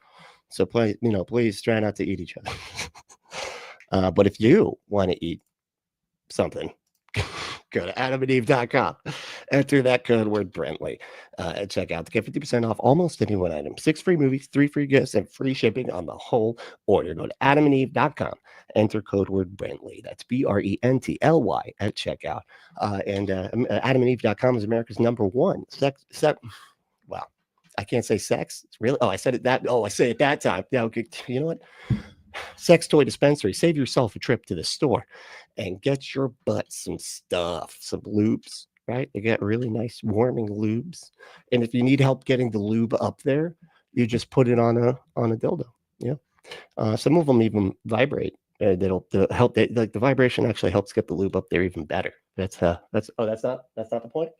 so please try not to eat each other. But if you want to eat something, go to adamandeve.com. Enter that code word Brentley at checkout to get 50% off almost any one item. 6 free movies, 3 free gifts, and free shipping on the whole order. Go to adamandeve.com. Enter code word Brentley. That's BRENTLY at checkout. And adamandeve.com is America's #1 sex. Well, I can't say sex. It's really. Oh, I said it that. Oh, I say it that time. Yeah. Okay. You know what? Sex toy dispensary. Save yourself a trip to the store and get your butt some stuff, some loops, right? They get really nice warming lubes. And if you need help getting the lube up there, you just put it on a dildo. Yeah. Some of them even vibrate. That'll help. Like the vibration actually helps get the lube up there even better. That's not the point.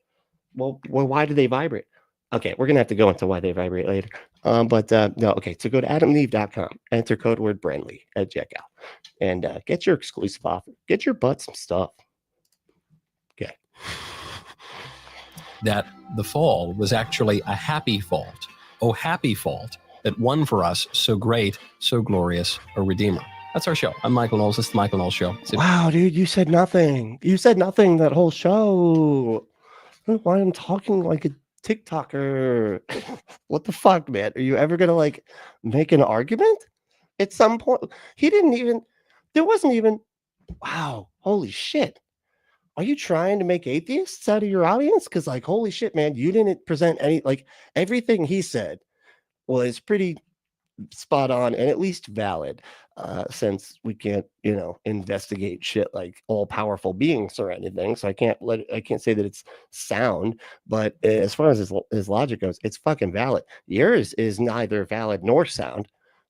Well, why do they vibrate? Okay, we're gonna have to go into why they vibrate later. But no, okay. So go to adamleave.com, enter code word Brandley at checkout, and get your exclusive offer. Get your butt some stuff. Okay. That the fall was actually a happy fault. Oh, happy fault that won for us so great, so glorious a Redeemer. That's our show. I'm Michael Knowles. This is the Michael Knowles Show. Wow, dude, you said nothing. You said nothing that whole show. Why I'm talking like a TikToker. What the fuck, man? Are you ever gonna like make an argument at some point? There wasn't even, wow, holy shit. Are you trying to make atheists out of your audience? Because like, holy shit, man, you didn't present like everything he said was pretty spot on and at least valid, since we can't investigate shit like all powerful beings or anything, so I can't say that it's sound, but as far as his logic goes, it's fucking valid. Yours is neither valid nor sound,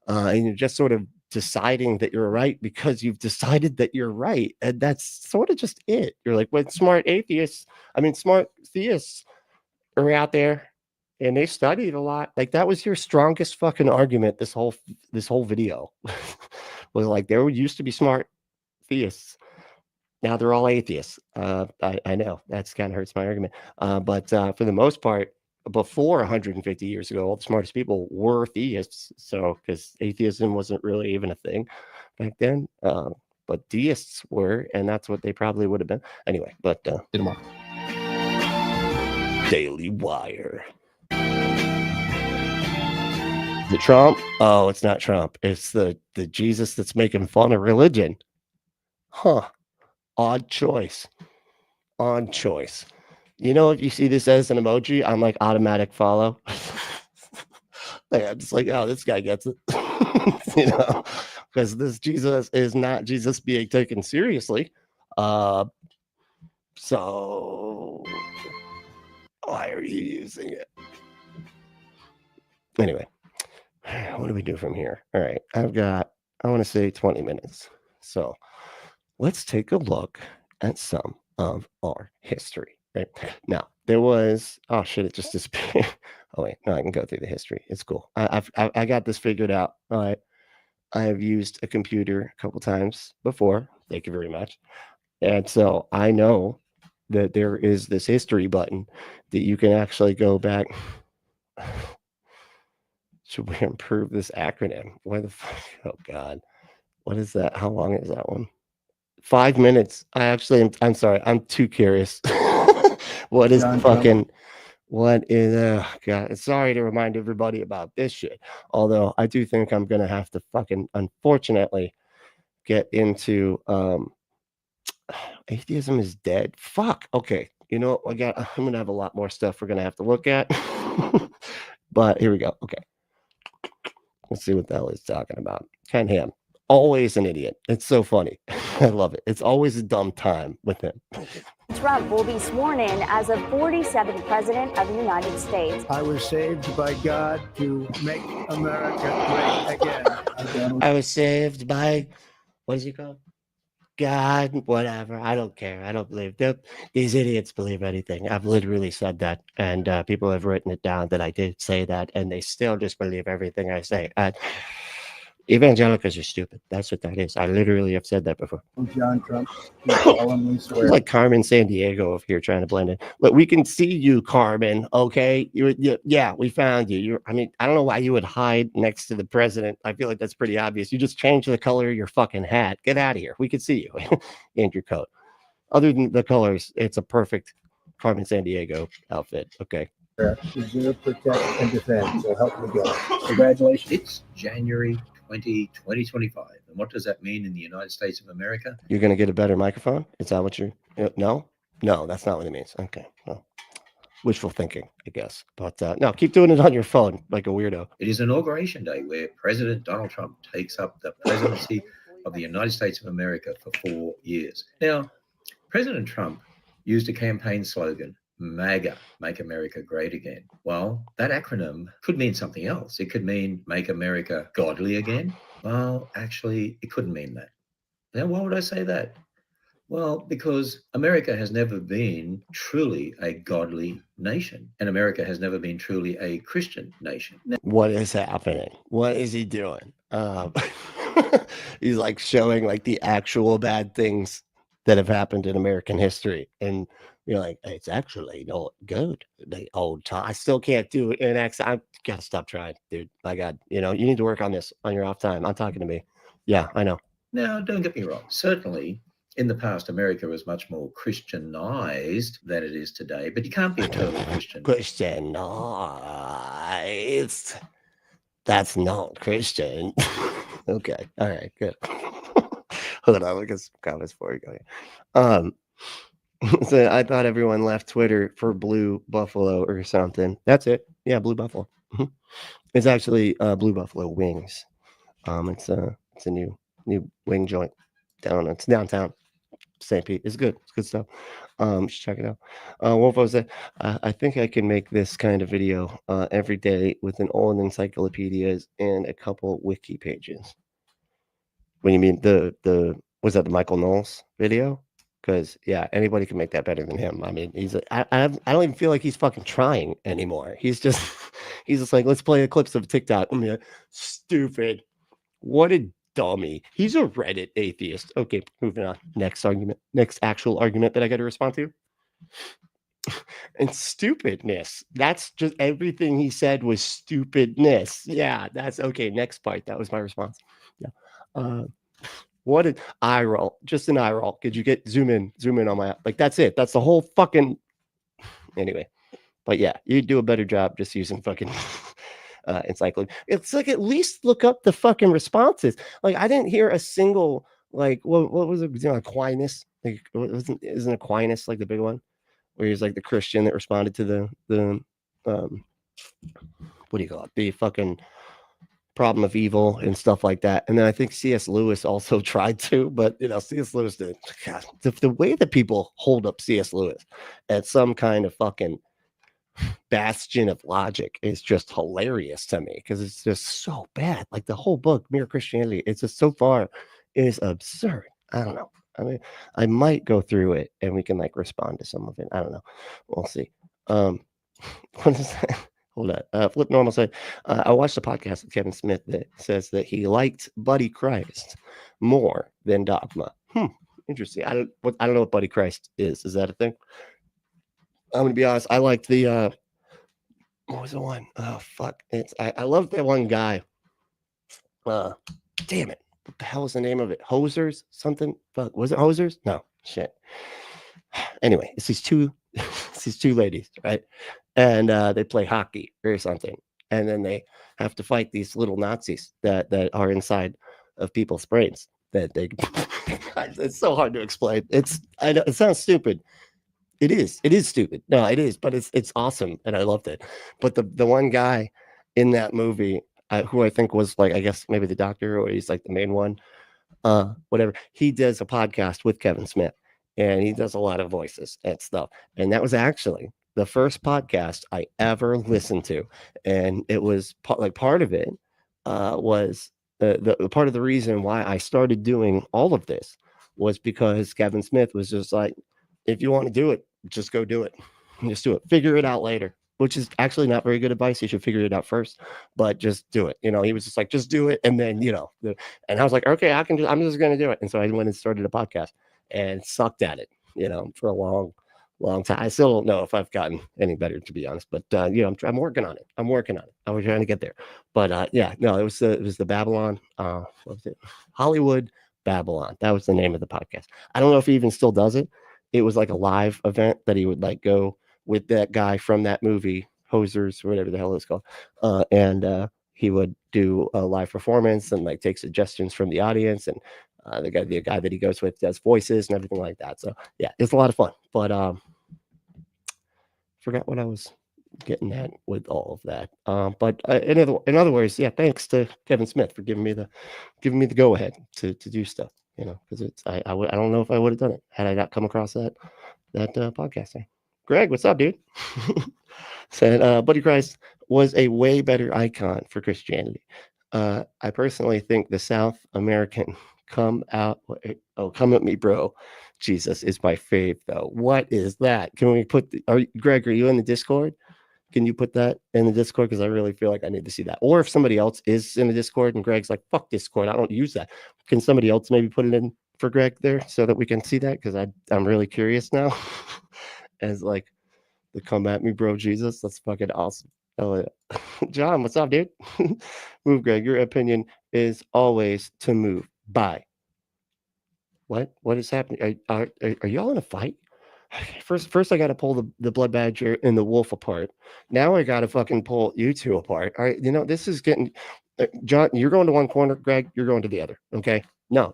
and you're just sort of deciding that you're right because you've decided that you're right, and that's sort of just it. You're like, when smart theists are out there and they studied a lot. Like that was your strongest fucking argument this whole video. Was like, there used to be smart theists. Now they're all atheists. I know that's kind of hurts my argument. But for the most part, before 150 years ago, all the smartest people were theists. So because atheism wasn't really even a thing back then. But deists were, and that's what they probably would have been. Anyway, but tomorrow. Daily Wire. The Trump? Oh, it's not Trump. It's the Jesus that's making fun of religion. Huh. Odd choice. Odd choice. You know, if you see this as an emoji, I'm like automatic follow. Like, I'm just like, oh, this guy gets it. Because this Jesus is not Jesus being taken seriously. So why are you using it? Anyway. What do we do from here? All right, I want to say 20 minutes. So let's take a look at some of our history. Right now, there was, oh shit, it just disappeared. Oh wait, no, I can go through the history. It's cool. I got this figured out. All right, I have used a computer a couple times before. Thank you very much. And so I know that there is this history button that you can actually go back. Should we improve this acronym? Why the fuck? Oh God. What is that? How long is that one? 5 minutes. I'm sorry. I'm too curious. What is God? Sorry to remind everybody about this shit. Although I do think I'm going to have to fucking, unfortunately, get into, atheism is dead. Fuck. Okay. You know what? I'm going to have a lot more stuff we're going to have to look at. But here we go. Okay. Let's see what the hell he's talking about. Ken Ham, always an idiot. It's so funny. I love it. It's always a dumb time with him. Trump will be sworn in as the 47th president of the United States. I was saved by God to make America great again. I was saved by, what is he called? God, whatever. I don't care. I don't believe these idiots believe anything. I've literally said that, and people have written it down that I did say that, and they still just believe everything I say. Evangelicals are stupid. That's what that is. I literally have said that before. John Trump, solemnly swear. Like Carmen Sandiego up here trying to blend in. Look, we can see you, Carmen. Okay, yeah, we found you. I don't know why you would hide next to the president. I feel like that's pretty obvious. You just changed the color of your fucking hat. Get out of here. We can see you and your coat. Other than the colors, it's a perfect Carmen Sandiego outfit. Okay. Preserve, protect, and defend. So help me God. Congratulations. It's January 2025. And what does that mean in the United States of America? You're going to get a better microphone? Is that what you're... No, that's not what it means. Okay. Well, wishful thinking, I guess. But no, keep doing it on your phone like a weirdo. It is Inauguration Day, where President Donald Trump takes up the presidency of the United States of America for 4 years. Now, President Trump used a campaign slogan, MAGA, Make America Great Again. Well, that acronym could mean something else. It could mean Make America Godly Again. Well, actually, it couldn't mean that. Now, why would I say that? Well, because America has never been truly a godly nation, and America has never been truly a Christian nation. What is happening? What is he doing? He's like showing like the actual bad things that have happened in American history, and you're like, it's actually not good. The old time. I still can't do it in accent. I gotta stop trying, dude. My God, you need to work on this on your off time. I'm talking to me. Yeah, I know. Now, don't get me wrong. Certainly, in the past, America was much more Christianized than it is today, but you can't be a total Christian. Christianized. That's not Christian. Okay. All right. Good. Hold on. Look at some comments before we go here. So I thought everyone left Twitter for Blue Buffalo or something. That's it. Yeah, Blue Buffalo. It's actually Blue Buffalo Wings. It's a new wing joint it's downtown St. Pete. It's good. It's good stuff. Just check it out. Wolfo said, I think I can make this kind of video every day with an old encyclopedias and a couple wiki pages. When you mean was that the Michael Knowles video? Because yeah, anybody can make that better than him. I mean, I don't even feel like he's fucking trying anymore. He's just like, let's play the clips of TikTok. I mean, stupid. What a dummy. He's a Reddit atheist. Okay, moving on. Next actual argument that I got to respond to. And stupidness. That's just everything he said was stupidness. Yeah, that's okay. Next part. That was my response. Yeah. What an eye roll. Just an eye roll. Could you zoom in on my, like, that's it. That's the whole fucking, anyway. But yeah, you do a better job just using fucking encyclopedia. It's like, at least look up the fucking responses. Like, I didn't hear a single, like, what was it? Aquinas? Like, isn't Aquinas like the big one? Where he's like the Christian that responded to the what do you call it? The fucking problem of evil and stuff like that. And then I think C.S. Lewis also tried to, but C.S. Lewis did. God, the way that people hold up C.S. Lewis at some kind of fucking bastion of logic is just hilarious to me, because it's just so bad. Like the whole book, Mere Christianity, it's just so far is absurd. I don't know. I mean, I might go through it and we can like respond to some of it. I don't know. We'll see. What is that? Hold on. Flip Normal said, I watched a podcast with Kevin Smith that says that he liked Buddy Christ more than Dogma. Interesting. I don't know what Buddy Christ is. Is that a thing? I'm gonna be honest. I liked the what was the one? Oh fuck. I love that one guy. Damn it. What the hell is the name of it? Hosers? Something? Fuck. Was it Hosers? No. Shit. Anyway, it's these two ladies, right? And they play hockey or something. And then they have to fight these little Nazis that are inside of people's brains. That they it's so hard to explain. I know it sounds stupid. It is stupid. No, it is, but it's awesome. And I loved it. But the one guy in that movie, who I think was like, I guess maybe the doctor, or he's like the main one, whatever. He does a podcast with Kevin Smith, and he does a lot of voices and stuff. And that was actually the first podcast I ever listened to. And it was part of it was the part of the reason why I started doing all of this was because Kevin Smith was just like, if you want to do it, just go do it. Just do it. Figure it out later. Which is actually not very good advice. You should figure it out first, but just do it. He was just like, just do it. And then, and I was like, okay, I'm just going to do it. And so I went and started a podcast and sucked at it, for a long time. I still don't know if I've gotten any better, to be honest, but I'm working on it. I was trying to get there, but it was the Babylon. What was it? Hollywood Babylon. That was the name of the podcast. I don't know if he even still does it. It was like a live event that he would like go with that guy from that movie, Hosers, or whatever the hell it's called. And he would do a live performance and like take suggestions from the audience. And the guy that he goes with does voices and everything like that. So yeah, it's a lot of fun. But forgot what I was getting at with all of that. But in other words, yeah, thanks to Kevin Smith for giving me the go ahead to do stuff. Because I don't know if I would have done it had I not come across that. that podcaster. Greg, what's up, dude? Said, Buddy Christ was a way better icon for Christianity. I personally think the South American come at me, bro. Jesus is my fave, though. What is that? Can we put Greg, are you in the Discord? Can you put that in the Discord? Because I really feel like I need to see that. Or if somebody else is in the Discord and Greg's like, fuck Discord, I don't use that. Can somebody else maybe put it in for Greg there so that we can see that? Because I'm really curious now. As like the come at me, bro, Jesus. That's fucking awesome. Oh yeah. John, what's up, dude? Move, Greg. Your opinion is always to move. Bye. What is happening? Are y'all in a fight? First I got to pull the blood badger and the wolf apart. Now I got to fucking pull you two apart. All right, this is getting. John, you're going to one corner. Greg, you're going to the other. Okay. No.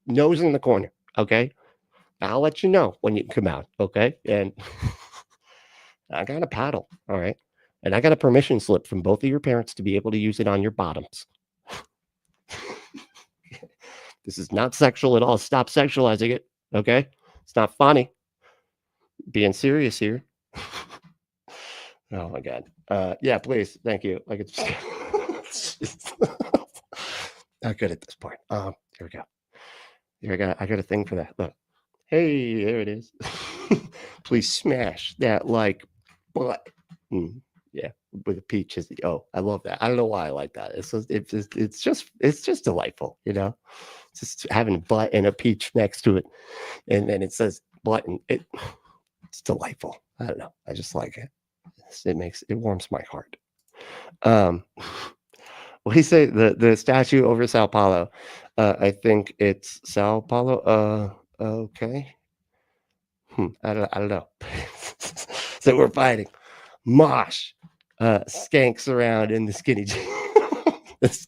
Nose in the corner. Okay. I'll let you know when you can come out. Okay. And I got a paddle. All right. And I got a permission slip from both of your parents to be able to use it on your bottoms. This is not sexual at all. Stop sexualizing it. Okay. It's not funny. Being serious here. Oh my God. Yeah, please. Thank you. Like it's not good at this part. Here we go. I got a thing for that. Look. Hey, there it is. Please smash that like button. Yeah, with a peach is I love that. I don't know why I like that. It's just delightful, just having a butt and a peach next to it, and then it says button. It's delightful. I don't know. I just like it. It warms my heart. What do you say? The statue over Sao Paulo. I think it's Sao Paulo. Okay. I don't know. So we're fighting. Mosh. Skanks around in the skinny jeans.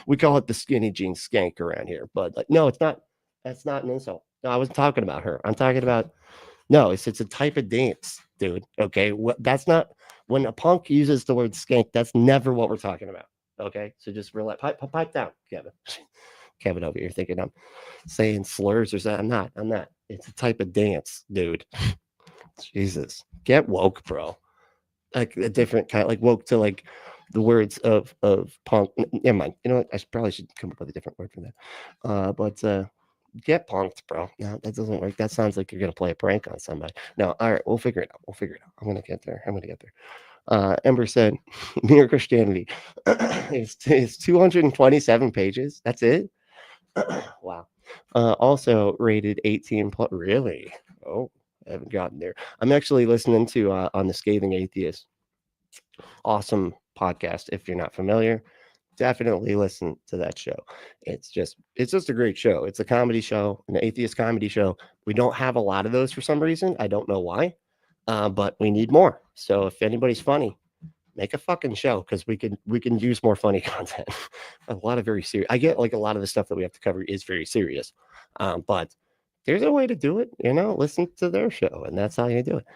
We call it the skinny jeans skank around here, but no, it's not. That's not an insult. No, I wasn't talking about her. I'm talking about it's a type of dance, dude. Okay, that's not when a punk uses the word skank. That's never what we're talking about. Okay, so just relax. Pipe down, Kevin. Kevin over here thinking I'm saying slurs or something. I'm not. It's a type of dance, dude. Jesus, get woke, bro. Like a different kind, like woke to like the words of punk. Never mind. You know what? I probably should come up with a different word for that. But get punked, bro. No, that doesn't work. That sounds like you're gonna play a prank on somebody. No, all right, we'll figure it out. I'm gonna get there. Ember said, Mere Christianity is 227 pages. That's it. Wow. Also rated 18 plus. Really? Oh, I haven't gotten there. I'm actually listening to on the Scathing Atheist. Awesome podcast. If you're not familiar, definitely listen to that show. It's just a great show. It's a comedy show, an atheist comedy show. We don't have a lot of those for some reason. I don't know why, but we need more. So if anybody's funny, make a fucking show because we can use more funny content. A lot of very serious. I get like a lot of the stuff that we have to cover is very serious, but there's a way to do it. Listen to their show, and that's how you do it.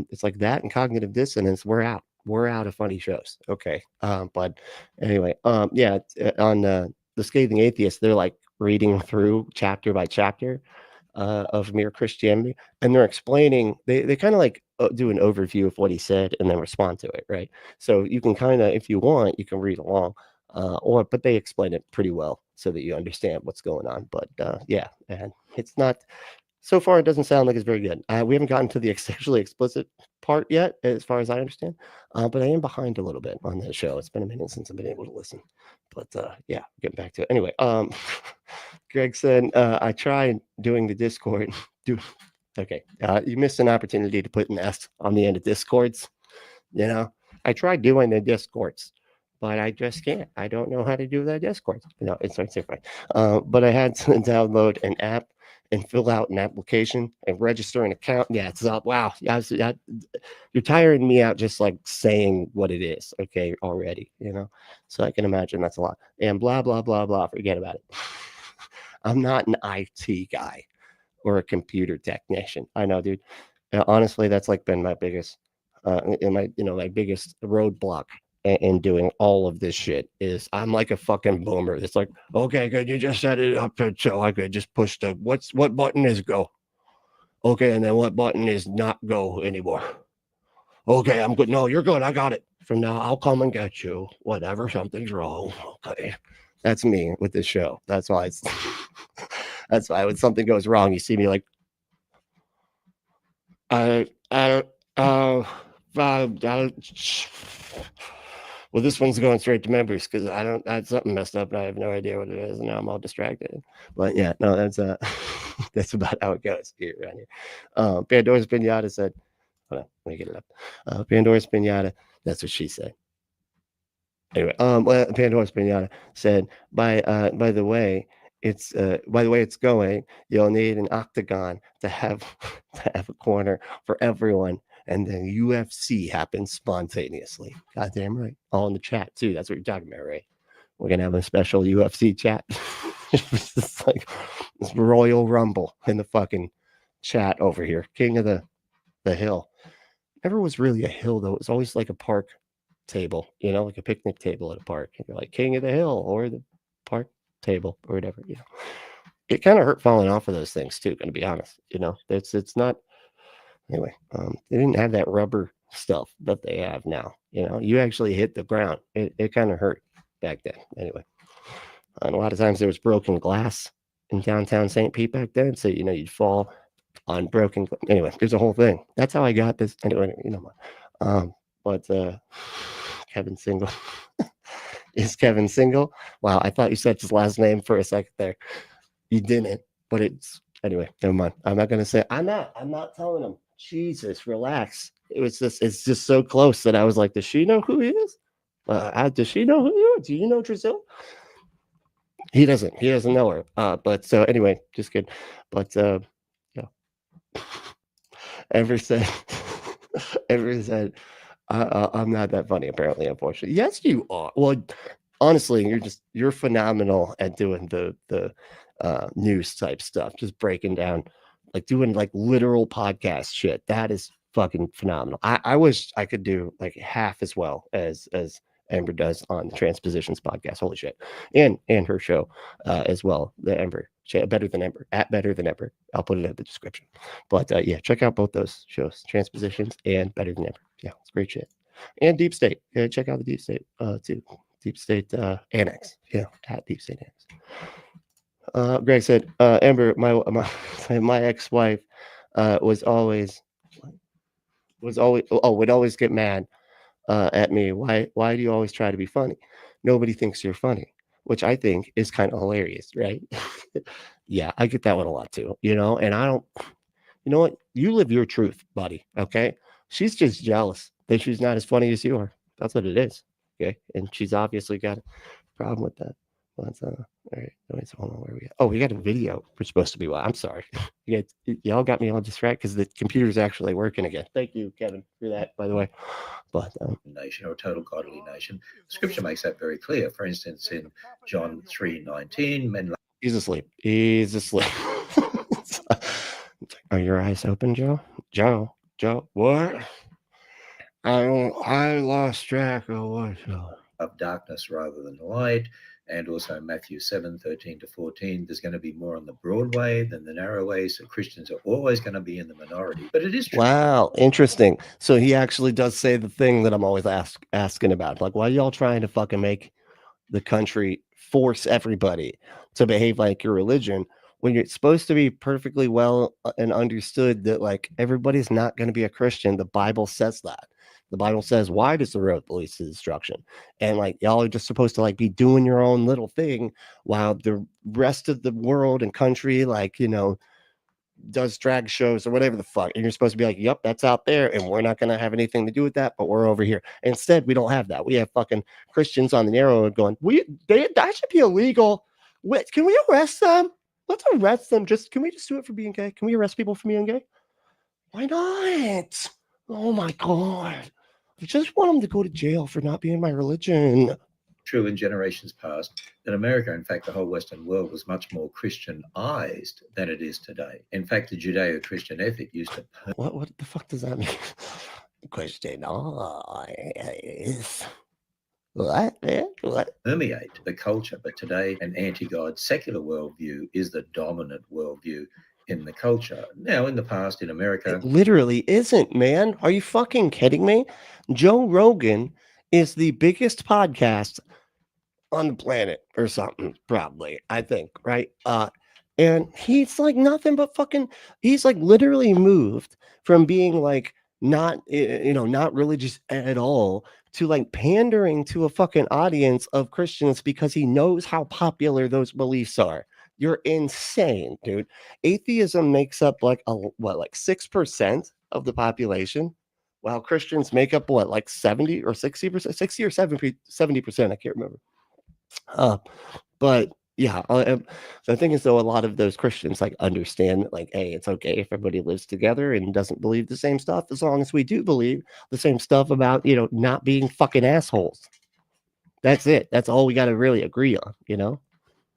It's like that and cognitive dissonance. We're out of funny shows. Okay. But anyway, yeah, on the Scathing Atheist, they're like reading through chapter by chapter of Mere Christianity, and they're explaining. They kind of like do an overview of what he said and then respond to it, right? So you can kind of, if you want, you can read along, but they explain it pretty well so that you understand what's going on. But yeah, and it's not. So far, it doesn't sound like it's very good. We haven't gotten to the sexually explicit part yet, as far as I understand. But I am behind a little bit on that show. It's been a minute since I've been able to listen. But yeah, getting back to it. Anyway, Greg said, I tried doing the Discord. Okay, you missed an opportunity to put an S on the end of Discords. I tried doing the Discords, but I just can't. I don't know how to do the Discords. No, it's different. But I had to download an app and fill out an application and register an account. Yeah, it's up. Wow. You're tiring me out just like saying what it is. Okay, already, so I can imagine that's a lot. And blah, blah, blah, blah. Forget about it. I'm not an IT guy or a computer technician. I know, dude. Honestly, that's like been my biggest, my biggest roadblock in doing all of this shit is I'm like a fucking boomer. It's like, okay, could you just set it up so I could just push what button is go? Okay, and then what button is not go anymore? Okay, I'm good. No, you're good. I got it. From now, I'll come and get you. Whatever, something's wrong. Okay, that's me with this show. That's why it's. That's why when something goes wrong, you see me like, I don't. Well, this one's going straight to members because I don't. That's something messed up, and I have no idea what it is, and now I'm all distracted. But yeah, no, that's that's about how it goes here around here. Pandora's Pinata said, "Hold on, let me get it up." Pandora's Pinata. That's what she said. Anyway, well, Pandora's Pinata said, by the way it's going, you'll need an octagon to have a corner for everyone, and then UFC happens spontaneously. Goddamn right. All in the chat too. That's what you're talking about, right? We're gonna have a special UFC chat. It's like this Royal Rumble in the fucking chat over here. King of the hill. Never was really a hill though. It was always like a park table, like a picnic table at a park. You're like King of the Hill or the park table or whatever. It kind of hurt falling off of those things too. Going to be honest, it's not. Anyway, they didn't have that rubber stuff that they have now. You actually hit the ground. It kind of hurt back then. Anyway, and a lot of times there was broken glass in downtown St. Pete back then, so you'd fall on broken. Anyway, there's a whole thing. That's how I got this. Anyway, but Kevin Single. Is Kevin single? Wow, I thought you said his last name for a second there. You didn't, but it's anyway, never mind. I'm not gonna say I'm not telling him. Jesus, relax. It's just so close that I was like, does she know who he is? Does she know who you are? Do you know Drizzle? He doesn't know her. But so anyway, just kidding. But yeah. Ever said I'm not that funny, apparently, unfortunately. Yes, you are. Well, honestly, you're phenomenal at doing the news type stuff, just breaking down, like doing like literal podcast shit. That is fucking phenomenal. I wish I could do like half as well as Ember does on the Transpositions podcast. Holy shit. And her show as well, the Ember. Better Than Ember, at Better Than Ember. I'll put it in the description. But yeah, check out both those shows, Transpositions and Better Than Ember. Yeah, it's great shit. And Deep State. Yeah, check out the Deep State too. Deep State Annex. Yeah, at Deep State Annex. Greg said, Ember, my ex-wife would always get mad at me. Why do you always try to be funny? Nobody thinks you're funny, which I think is kind of hilarious, right? Yeah, I get that one a lot too, and I don't, you know what? You live your truth, buddy. Okay. She's just jealous that she's not as funny as you are. That's what it is. Okay. And she's obviously got a problem with that. But, all right. Anyways, hold on. Where we at? Oh, we got a video. We're supposed to be. Well, I'm sorry. Y'all got me all distracted because the computer's actually working again. Thank you, Kevin, for that, by the way. But nation or a total godly nation. Scripture makes that very clear. For instance, in John 3:19, men. He's asleep. Are your eyes open, Joe? Joe, what? I lost track of what. Of darkness rather than light. And also Matthew 7:13-14, there's going to be more on the broad way than the narrow way. So Christians are always going to be in the minority. But it is true. Wow, interesting. So he actually does say the thing that I'm always asking about. Like, why are y'all trying to fucking make the country force everybody to behave like your religion when you're supposed to be perfectly well and understood that like everybody's not going to be a Christian? The Bible says that. The Bible says, why does the road lead to destruction? And like, y'all are just supposed to like be doing your own little thing while the rest of the world and country, like, does drag shows or whatever the fuck. And you're supposed to be like, yep, that's out there. And we're not going to have anything to do with that, but we're over here. Instead, we don't have that. We have fucking Christians on the narrow road going, that should be illegal. Wait, can we arrest them? Let's arrest them. Can we just do it for being gay? Can we arrest people for being gay? Why not? Oh my God. I just want them to go to jail for not being my religion. True in generations past that America, in fact, the whole Western world was much more Christianized than it is today. In fact, the Judeo-Christian ethic used to... What the fuck does that mean? Christianized. What? Permeate the culture. But today, an anti-God secular worldview is the dominant worldview in the culture. Now, in the past, in America, It literally isn't, man. Are you fucking kidding me? Joe Rogan is the biggest podcast on the planet or something, probably, I think, right? And he's like nothing but fucking, he's like literally moved from being like not, not religious at all to like pandering to a fucking audience of Christians because he knows how popular those beliefs are. You're insane, dude. Atheism makes up like like 6% of the population, while Christians make up what, like 70 or 60%, 60 or 70%, I can't remember. But yeah, the thing is, though, a lot of those Christians like understand that, like, hey, it's okay if everybody lives together and doesn't believe the same stuff, as long as we do believe the same stuff about, not being fucking assholes. That's it. That's all we got to really agree on,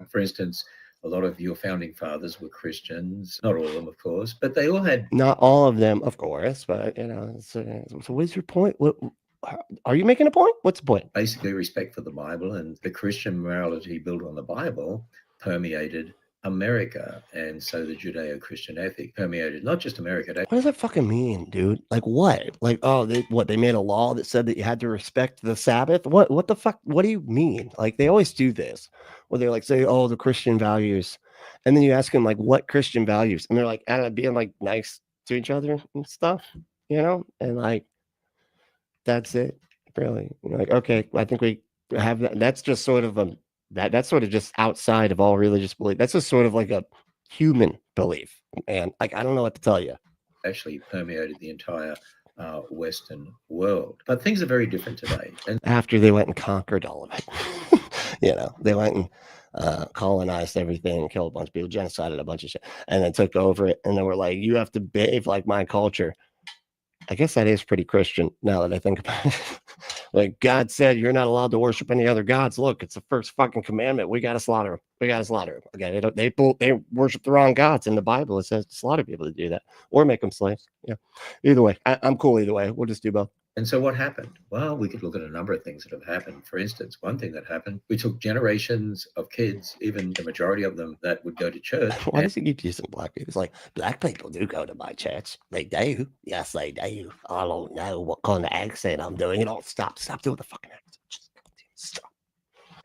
for instance, a lot of your founding fathers were Christians, not all of them, of course, but they all had. Not all of them, of course, but so what's your point? What are you making a point? What's the point? Basically respect for the Bible, and the Christian morality built on the Bible permeated America, and so the Judeo-Christian ethic permeated not just America. What does that fucking mean, dude? Like what? Like, oh, they made a law that said that you had to respect the Sabbath? What the fuck? What do you mean? Like, they always do this, where they like say, oh, the Christian values, and then you ask them like, what Christian values, and they're like, I don't know, being like nice to each other and stuff, and like. That's it, really. Like, okay, I think we have that. That's just sort of that's sort of just outside of all religious belief. That's just sort of like a human belief, and like I don't know what to tell you. Actually permeated the entire Western world, but things are very different today. And after they went and conquered all of it, they went and colonized everything, killed a bunch of people, genocided a bunch of shit, and then took over it, and then we're like, you have to behave like my culture. I guess that is pretty Christian now that I think about it. Like God said, you're not allowed to worship any other gods. Look, it's the first fucking commandment. We got to slaughter them. We got to slaughter them. Okay, they worship the wrong gods. In the Bible, it says to slaughter people to do that or make them slaves. Yeah, either way, I'm cool either way. We'll just do both. And so what happened? Well, we could look at a number of things that have happened. For instance, one thing that happened, we took generations of kids, even the majority of them that would go to church. Why does he keep using black people? It's like, black people do go to my church. They do. Yes, they do. I don't know what kind of accent I'm doing. Stop doing the fucking accent. Just stop.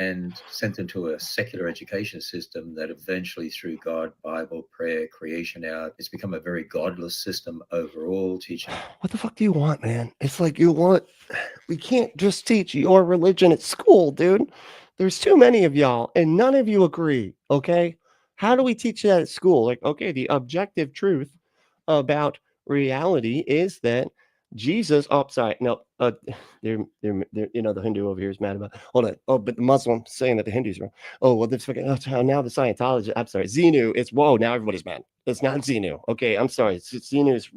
And sent them to a secular education system that eventually, through God, Bible, prayer, creation out, it's become a very godless system overall, teaching. What the fuck do you want, man? It's like we can't just teach your religion at school, dude. There's too many of y'all, and none of you agree, okay? How do we teach that at school? Like, okay, the objective truth about reality is that Jesus, the Hindu over here is mad about, hold on. Oh, but the Muslim saying that the Hindus are wrong. Oh, well, this fucking, now the Scientology, I'm sorry, Xenu, it's, whoa, now everybody's mad. It's not Xenu. Okay, I'm sorry. Xenu is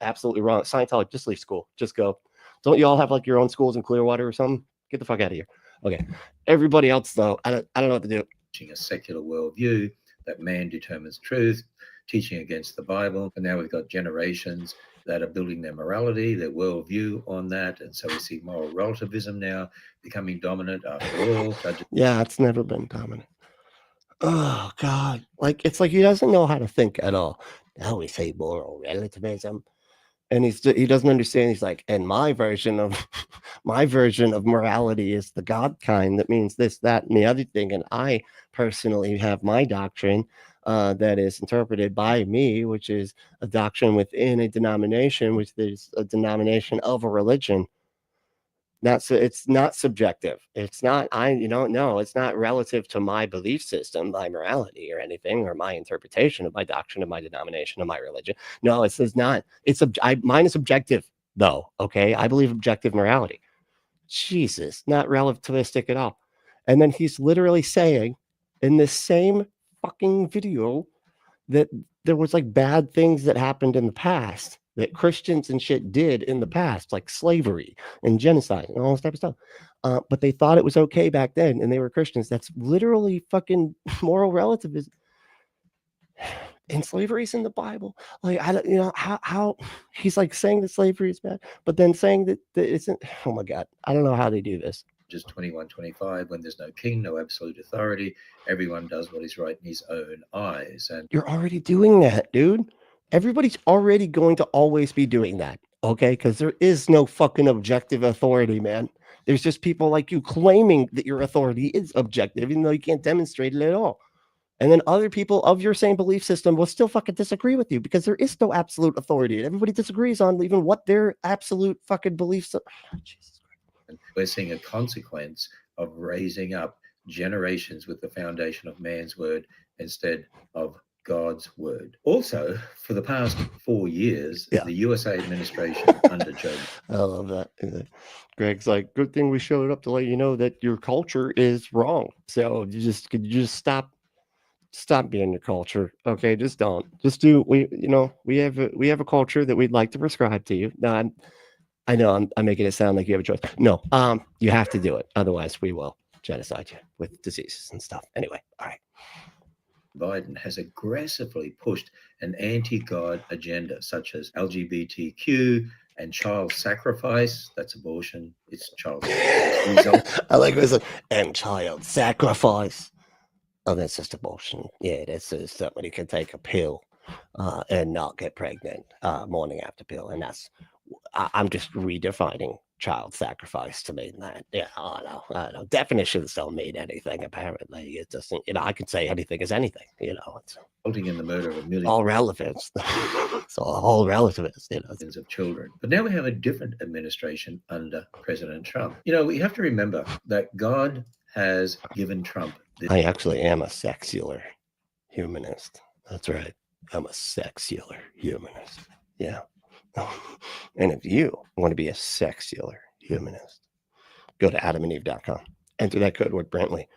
absolutely wrong. Scientology, just leave school. Just go. Don't you all have like your own schools in Clearwater or something? Get the fuck out of here. Okay. Everybody else, though, I don't know what to do. Teaching a secular worldview that man determines truth, teaching against the Bible. And now we've got generations that are building their morality, their worldview on that. And so we see moral relativism now becoming dominant after all. Yeah, it's never been dominant. Oh, God. Like, it's like he doesn't know how to think at all. Now we say moral relativism. And he doesn't understand. He's like, and my version of morality is the God kind. That means this, that, and the other thing. And I personally have my doctrine that is interpreted by me, which is a doctrine within a denomination, which is a denomination of a religion. It's not subjective. It's not, no, it's not relative to my belief system, my morality or anything, or my interpretation of my doctrine, of my denomination, of my religion. No, it says not. Mine is objective, though. Okay. I believe objective morality. Jesus, not relativistic at all. And then he's literally saying in this same fucking video that there was like bad things that happened in the past that Christians and shit did in the past, like slavery and genocide and all this type of stuff. But they thought it was okay back then, and they were Christians. That's literally fucking moral relativism. And slavery's in the Bible. Like, I don't, how he's like saying that slavery is bad, but then saying that it isn't. Oh my God, I don't know how they do this. Just 21:25, when there's no king, no absolute authority, everyone does what is right in his own eyes. And You're already doing that, dude. Everybody's already going to always be doing that, okay? Because there is no fucking objective authority, man. There's just people like you claiming that your authority is objective, even though you can't demonstrate it at all. And then other people of your same belief system will still fucking disagree with you because there is no absolute authority. And everybody disagrees on even what their absolute fucking beliefs are. Jesus Christ. we're seeing a consequence of raising up generations with the foundation of man's word instead of God's word. Also, for the past 4 years, the USA administration under Joe. I love that. Greg's like, good thing we showed up to let you know that your culture is wrong. So could you just stop being your culture? Okay, just don't. Just do. We have a culture that we'd like to prescribe to you. No, I know I'm making it sound like you have a choice. No, you have to do it. Otherwise, we will genocide you with diseases and stuff. Anyway, all right. Biden has aggressively pushed an anti-God agenda, such as LGBTQ and child sacrifice. That's abortion. It's child sacrifice. I like this. And child sacrifice. Oh, that's just abortion. Yeah, that's just somebody can take a pill and not get pregnant morning after pill. And I'm just redefining child sacrifice to mean that. Yeah, I know. Definitions don't mean anything, apparently. It doesn't, I can say anything is anything, it's resulting in the murder of millions. All relevance. It's all relevance, Millions of children. But now we have a different administration under President Trump. We have to remember that God has given Trump this. I actually am a sexular humanist. That's right. I'm a sexular humanist. Yeah. And if you want to be a sexular humanist, go to adamandeve.com, enter that code word Brentley,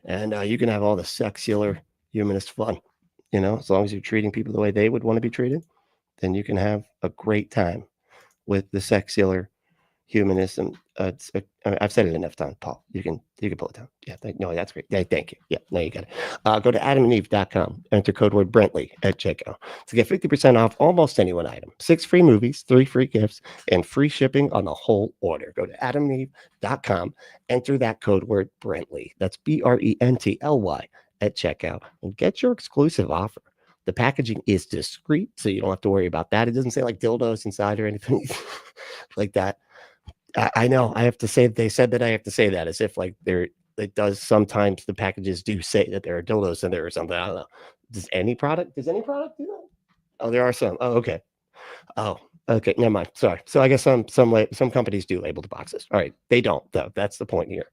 and you can have all the sexular humanist fun. As long as you're treating people the way they would want to be treated, then you can have a great time with the sexular humanism. I've said it enough times, Paul. You can pull it down. Yeah, no, that's great. Yeah, thank you. Yeah, no, you got it. Go to adamandeve.com, enter code word Brentley at checkout to get 50% off almost any one item, 6 free movies, 3 free gifts, and free shipping on the whole order. Go to adamandeve.com, enter that code word Brentley. That's BRENTLY at checkout and get your exclusive offer. The packaging is discreet, so you don't have to worry about that. It doesn't say like dildos inside or anything like that. I know I have to say, they said that I have to say that as if like it does sometimes the packages do say that there are dildos in there or something. I don't know. Does any product do that? Oh, there are some. Oh, okay. Oh, okay. Never mind. Sorry. So I guess some companies do label the boxes. All right. They don't though. That's the point here.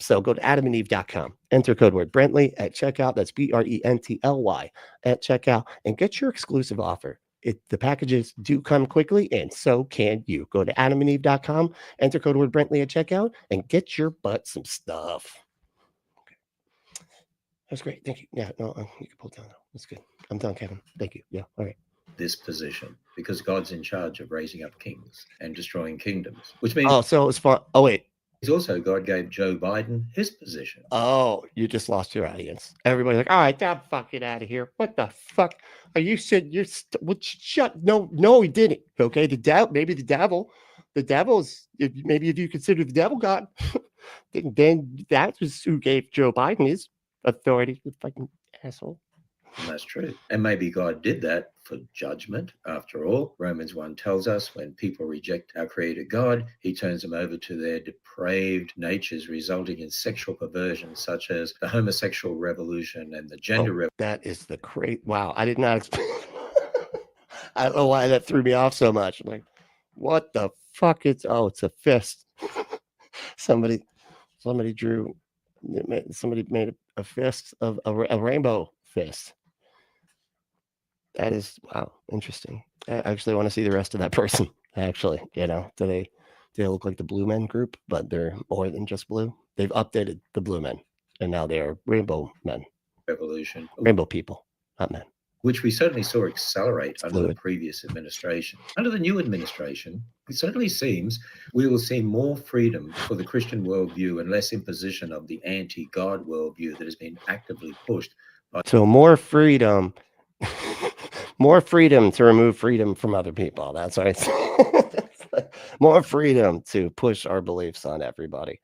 So go to adamandeve.com, enter code word Brentley at checkout. That's BRENTLY at checkout and get your exclusive offer. The packages do come quickly, and so can you. Go to adamandeve.com, enter code word Brentley at checkout, and get your butt some stuff. Okay. That's great. Thank you. Yeah, no, you can pull it down now. That's good. I'm done, Kevin. Thank you. Yeah, all right. This position, because God's in charge of raising up kings and destroying kingdoms, which means. Oh, so it's fun. Oh, wait. He's also, God gave Joe Biden his position. Oh, you just lost your audience. Everybody's like, all right, I'm fucking out of here. What the fuck? Are you said you're shut? No, he didn't. Okay. Maybe the devil's, maybe if you consider the devil God, then that was who gave Joe Biden his authority. You fucking asshole. And that's true. And maybe God did that for judgment. After all, Romans 1 tells us when people reject our creator God, he turns them over to their depraved natures, resulting in sexual perversion, such as the homosexual revolution and the gender revolution. That is the great. Wow. I did not expect. I don't know why that threw me off so much. I'm like, what the fuck? It's a fist. Somebody made a fist of a rainbow fist. That is, wow, interesting. I actually want to see the rest of that person. Actually, do they look like the Blue Men group, but they're more than just blue? They've updated the Blue Men, and now they are rainbow men. Revolution. Rainbow people, not men. Which we certainly saw accelerate under the previous administration. Under the new administration, it certainly seems we will see more freedom for the Christian worldview and less imposition of the anti-God worldview that has been actively pushed. So more freedom. More freedom to remove freedom from other people. That's right. More freedom to push our beliefs on everybody.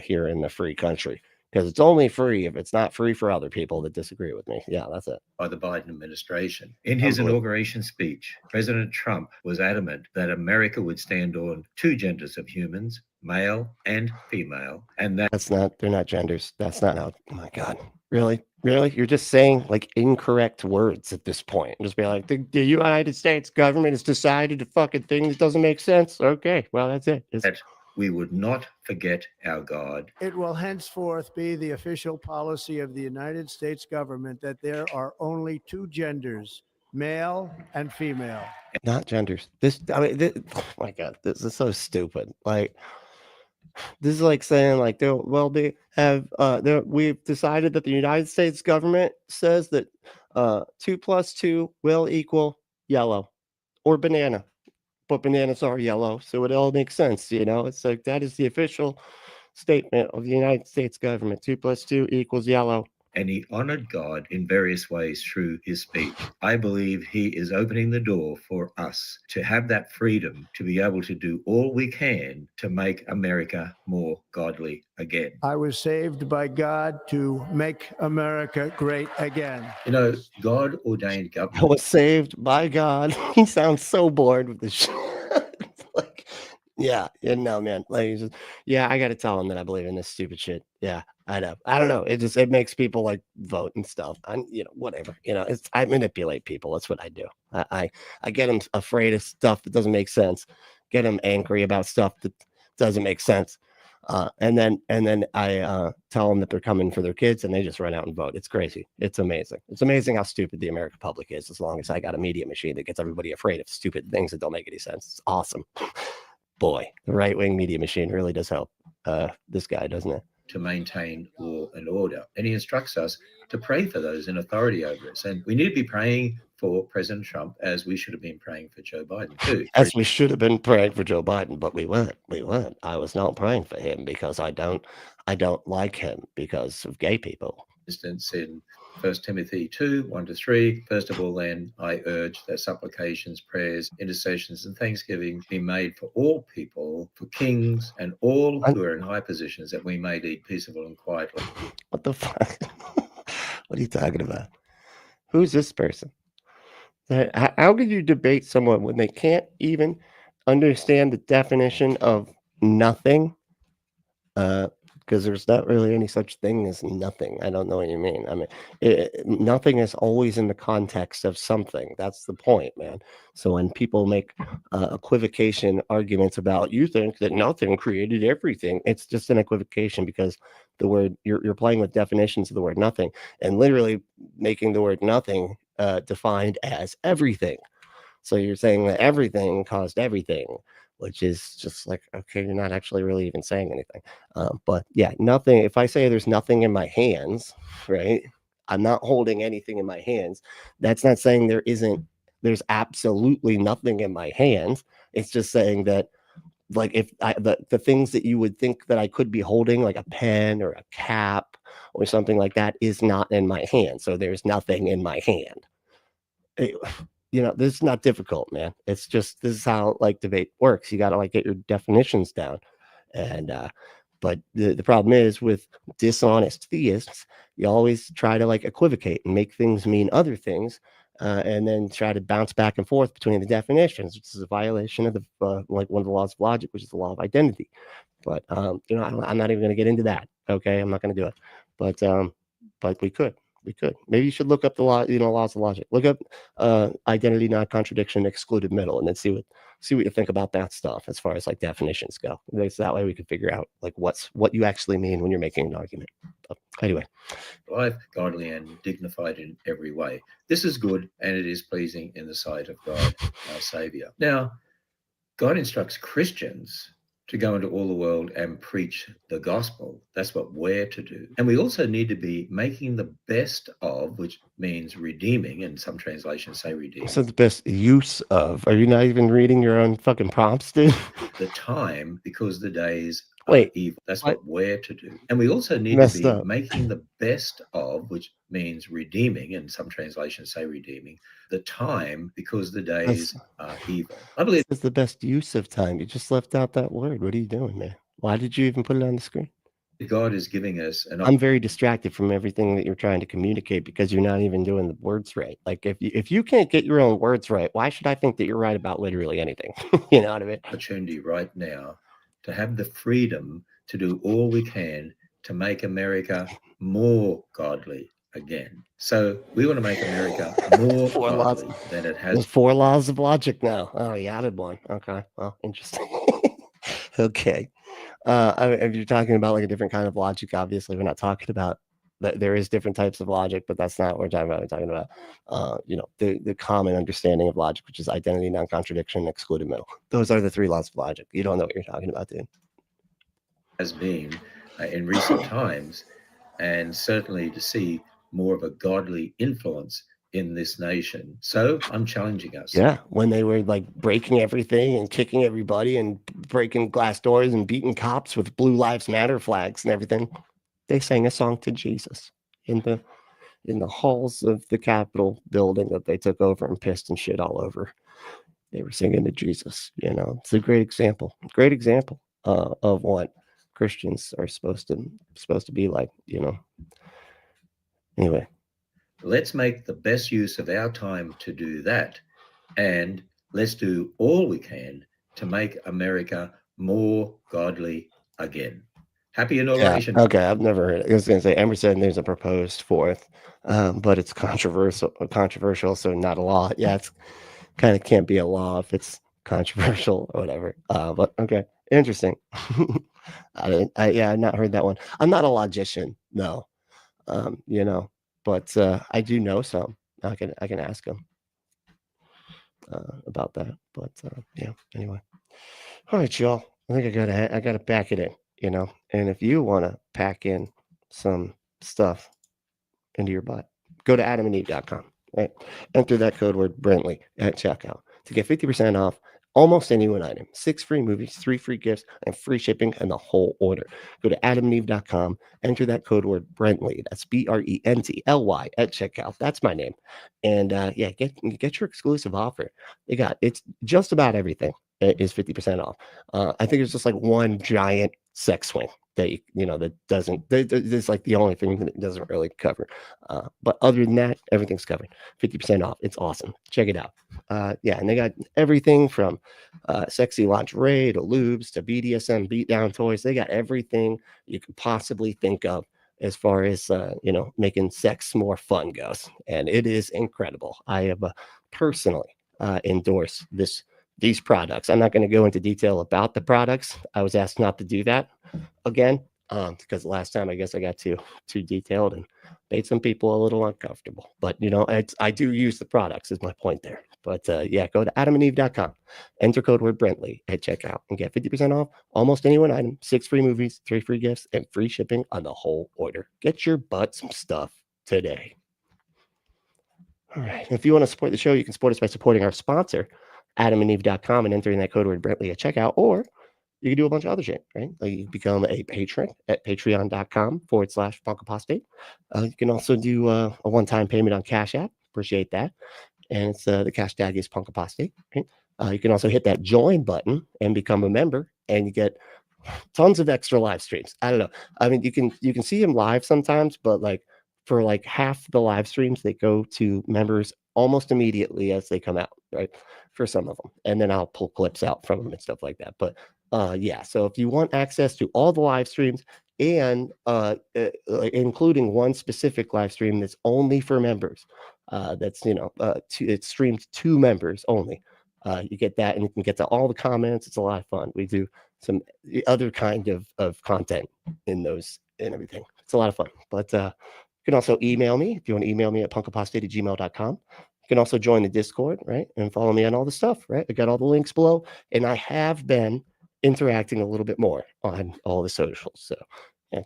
here in the free country, because it's only free if it's not free for other people that disagree with me. Yeah, that's it. By the Biden administration. In his Unbelievable. inauguration speech, President Trump was adamant that America would stand on two genders of humans, male and female, and that They're not genders. That's not how. Oh my God. Really? Really? You're just saying like incorrect words at this point. Just be like, the United States government has decided a fucking thing that doesn't make sense. Okay, well, that's it. we would not forget our God. It will henceforth be the official policy of the United States government that there are only two genders, male and female. Not genders. Oh my God, this is so stupid. Like, this is like saying like, we've decided that the United States government says that 2 + 2 will equal yellow or banana. But bananas are yellow, so it all makes sense, you know? It's like that is the official statement of the United States government. 2 + 2 = yellow. And he honored God in various ways through his speech. I believe he is opening the door for us to have that freedom to be able to do all we can to make America more godly again. I was saved by God to make America great again. You know, God ordained I government. was saved by God. He sounds so bored with this shit. Like, yeah, no, man. Like, he's just, yeah, I got to tell him that I believe in this stupid shit. Yeah, I know. I don't know. It makes people like vote and stuff. Whatever. I manipulate people. That's what I do. I get them afraid of stuff that doesn't make sense. Get them angry about stuff that doesn't make sense. And then I tell them that they're coming for their kids, and they just run out and vote. It's crazy. It's amazing. It's amazing how stupid the American public is. As long as I got a media machine that gets everybody afraid of stupid things that don't make any sense, it's awesome. Boy, the right-wing media machine really does help this guy, doesn't it? To maintain law and order. And he instructs us to pray for those in authority over us. And we need to be praying for President Trump as we should have been praying for Joe Biden too. As we should have been praying for Joe Biden, but we weren't. I was not praying for him because I don't like him because of gay people. For instance, in 1 Timothy 2, 1-3, first of all, then I urge that supplications, prayers, intercessions, and thanksgiving be made for all people, for kings and all who are in high positions, that we may lead peaceable and quietly. What the fuck? What are you talking about? Who's this person? How could you debate someone when they can't even understand the definition of nothing? Because there's not really any such thing as nothing. I don't know what you mean. I mean, nothing is always in the context of something. That's the point, man. So when people make equivocation arguments about, you think that nothing created everything, it's just an equivocation because the word you're playing with definitions of the word nothing and literally making the word nothing defined as everything. So you're saying that everything caused everything, which is just like, okay, you're not actually really even saying anything. But yeah, nothing. If I say there's nothing in my hands, right? I'm not holding anything in my hands. That's not saying there's absolutely nothing in my hands. It's just saying that, like, if the things that you would think that I could be holding, like a pen or a cap or something like that, is not in my hand. So there's nothing in my hand. This is not difficult, man. It's just, this is how like debate works. You got to like get your definitions down. And but the problem is with dishonest theists, you always try to like equivocate and make things mean other things, and then try to bounce back and forth between the definitions, which is a violation of the like one of the laws of logic, which is the law of identity. But I'm not even going to get into that. Okay, I'm not going to do it. But we could. Maybe you should look up the law, laws of logic. Look up identity, not contradiction, excluded middle, and then see what you think about that stuff as far as like definitions go. That way we can figure out like what you actually mean when you're making an argument. But anyway, life, godly and dignified in every way. This is good, and it is pleasing in the sight of God, our Savior. Now, God instructs Christians to go into all the world and preach the gospel. That's what we're to do. And we also need to be making the best of, which means redeeming, and some translations say redeeming. So the best use of. Are you not even reading your own fucking prompts, dude? The time, because the days are evil. That's what we're to do. And we also need to be making the best of, which means redeeming, and some translations say redeeming, the time, because the days are evil. I believe it's the best use of time. You just left out that word. What are you doing, man? Why did you even put it on the screen? God is giving us an I'm very distracted from everything that you're trying to communicate because you're not even doing the words right. Like if you can't get your own words right, why should I think that you're right about literally anything? You know what I mean? opportunity right now to have the freedom to do all we can to make America more godly again. So we want to make America more Four laws. godly than it There's has. 4 laws of logic now. Oh, you added one. Okay. Well, interesting. Okay. If you're talking about like a different kind of logic, obviously we're not talking about that. There is different types of logic, but that's not what we're talking about. We're talking about, the common understanding of logic, which is identity, non-contradiction, excluded middle. Those are the 3 laws of logic. You don't know what you're talking about, dude. Has been in recent times, and certainly to see more of a godly influence in this nation. So I'm challenging us. Yeah, when they were like breaking everything and kicking everybody and breaking glass doors and beating cops with Blue Lives Matter flags and everything, they sang a song to Jesus in the halls of the Capitol building that they took over and pissed and shit all over. They were singing to Jesus. It's a great example of what Christians are supposed to be like. Anyway. Let's make the best use of our time to do that. And let's do all we can to make America more godly again. Happy inauguration. Yeah, okay, I've never heard it. I was going to say, Amber said there's a proposed 4th, but it's controversial, so not a law. Yeah, it's kind of can't be a law if it's controversial or whatever. But okay, interesting. I've not heard that one. I'm not a logician, no. But I do know some. I can ask them about that. But yeah. Anyway, all right, y'all. I think I gotta pack it in. And if you want to pack in some stuff into your butt, go to adamandeve.com. Right, enter that code word Brentley at checkout to get 50% off almost any one item, 6 free movies, 3 free gifts, and free shipping and the whole order. Go to adamandeve.com, enter that code word Brentley. That's BRENTLY at checkout. That's my name. And get your exclusive offer. It's just about everything is 50% off. I think it's just like one giant sex swing that that's like the only thing that it doesn't really cover. But other than that, everything's covered. 50% off. It's awesome. Check it out. And they got everything from sexy lingerie to lubes to BDSM beatdown toys. They got everything you could possibly think of as far as making sex more fun goes, and it is incredible. I have personally endorsed these products. I'm not going to go into detail about the products. I was asked not to do that again because last time I guess I got too detailed and made some people a little uncomfortable. But I do use the products is my point there. But go to adamandeve.com, enter code word Brentley at checkout and get 50% off almost any one item, 6 free movies, 3 free gifts, and free shipping on the whole order. Get your butt some stuff today. All right. If you want to support the show, you can support us by supporting our sponsor, adamandeve.com, and entering that code word Brentley at checkout, or you can do a bunch of other shit, right? Like you can become a patron at patreon.com/Punk Apostate. You can also do a one-time payment on Cash App. Appreciate that. And it's the cash tag is Punk Apostate. Right? You can also hit that join button and become a member, and you get tons of extra live streams. I don't know. I mean, you can see them live sometimes, but like for like half the live streams, they go to members almost immediately as they come out, right? For some of them, and then I'll pull clips out from them and stuff like that. But so if you want access to all the live streams and including one specific live stream that's only for members, that's it's streamed to members only. You get that, and you can get to all the comments. It's a lot of fun. We do some other kind of content in those and everything. It's a lot of fun. But you can also email me if you want to email me at punkapostate@gmail.com. You can also join the Discord, right, and follow me on all the stuff, right? I got all the links below, and I have been interacting a little bit more on all the socials. So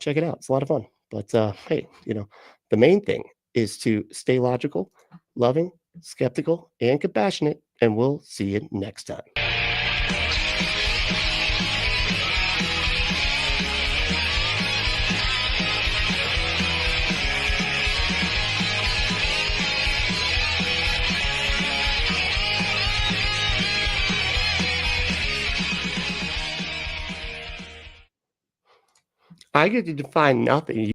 check it out. It's a lot of fun. But hey, the main thing is to stay logical, loving, skeptical, and compassionate, and we'll see you next time. I get to define nothing.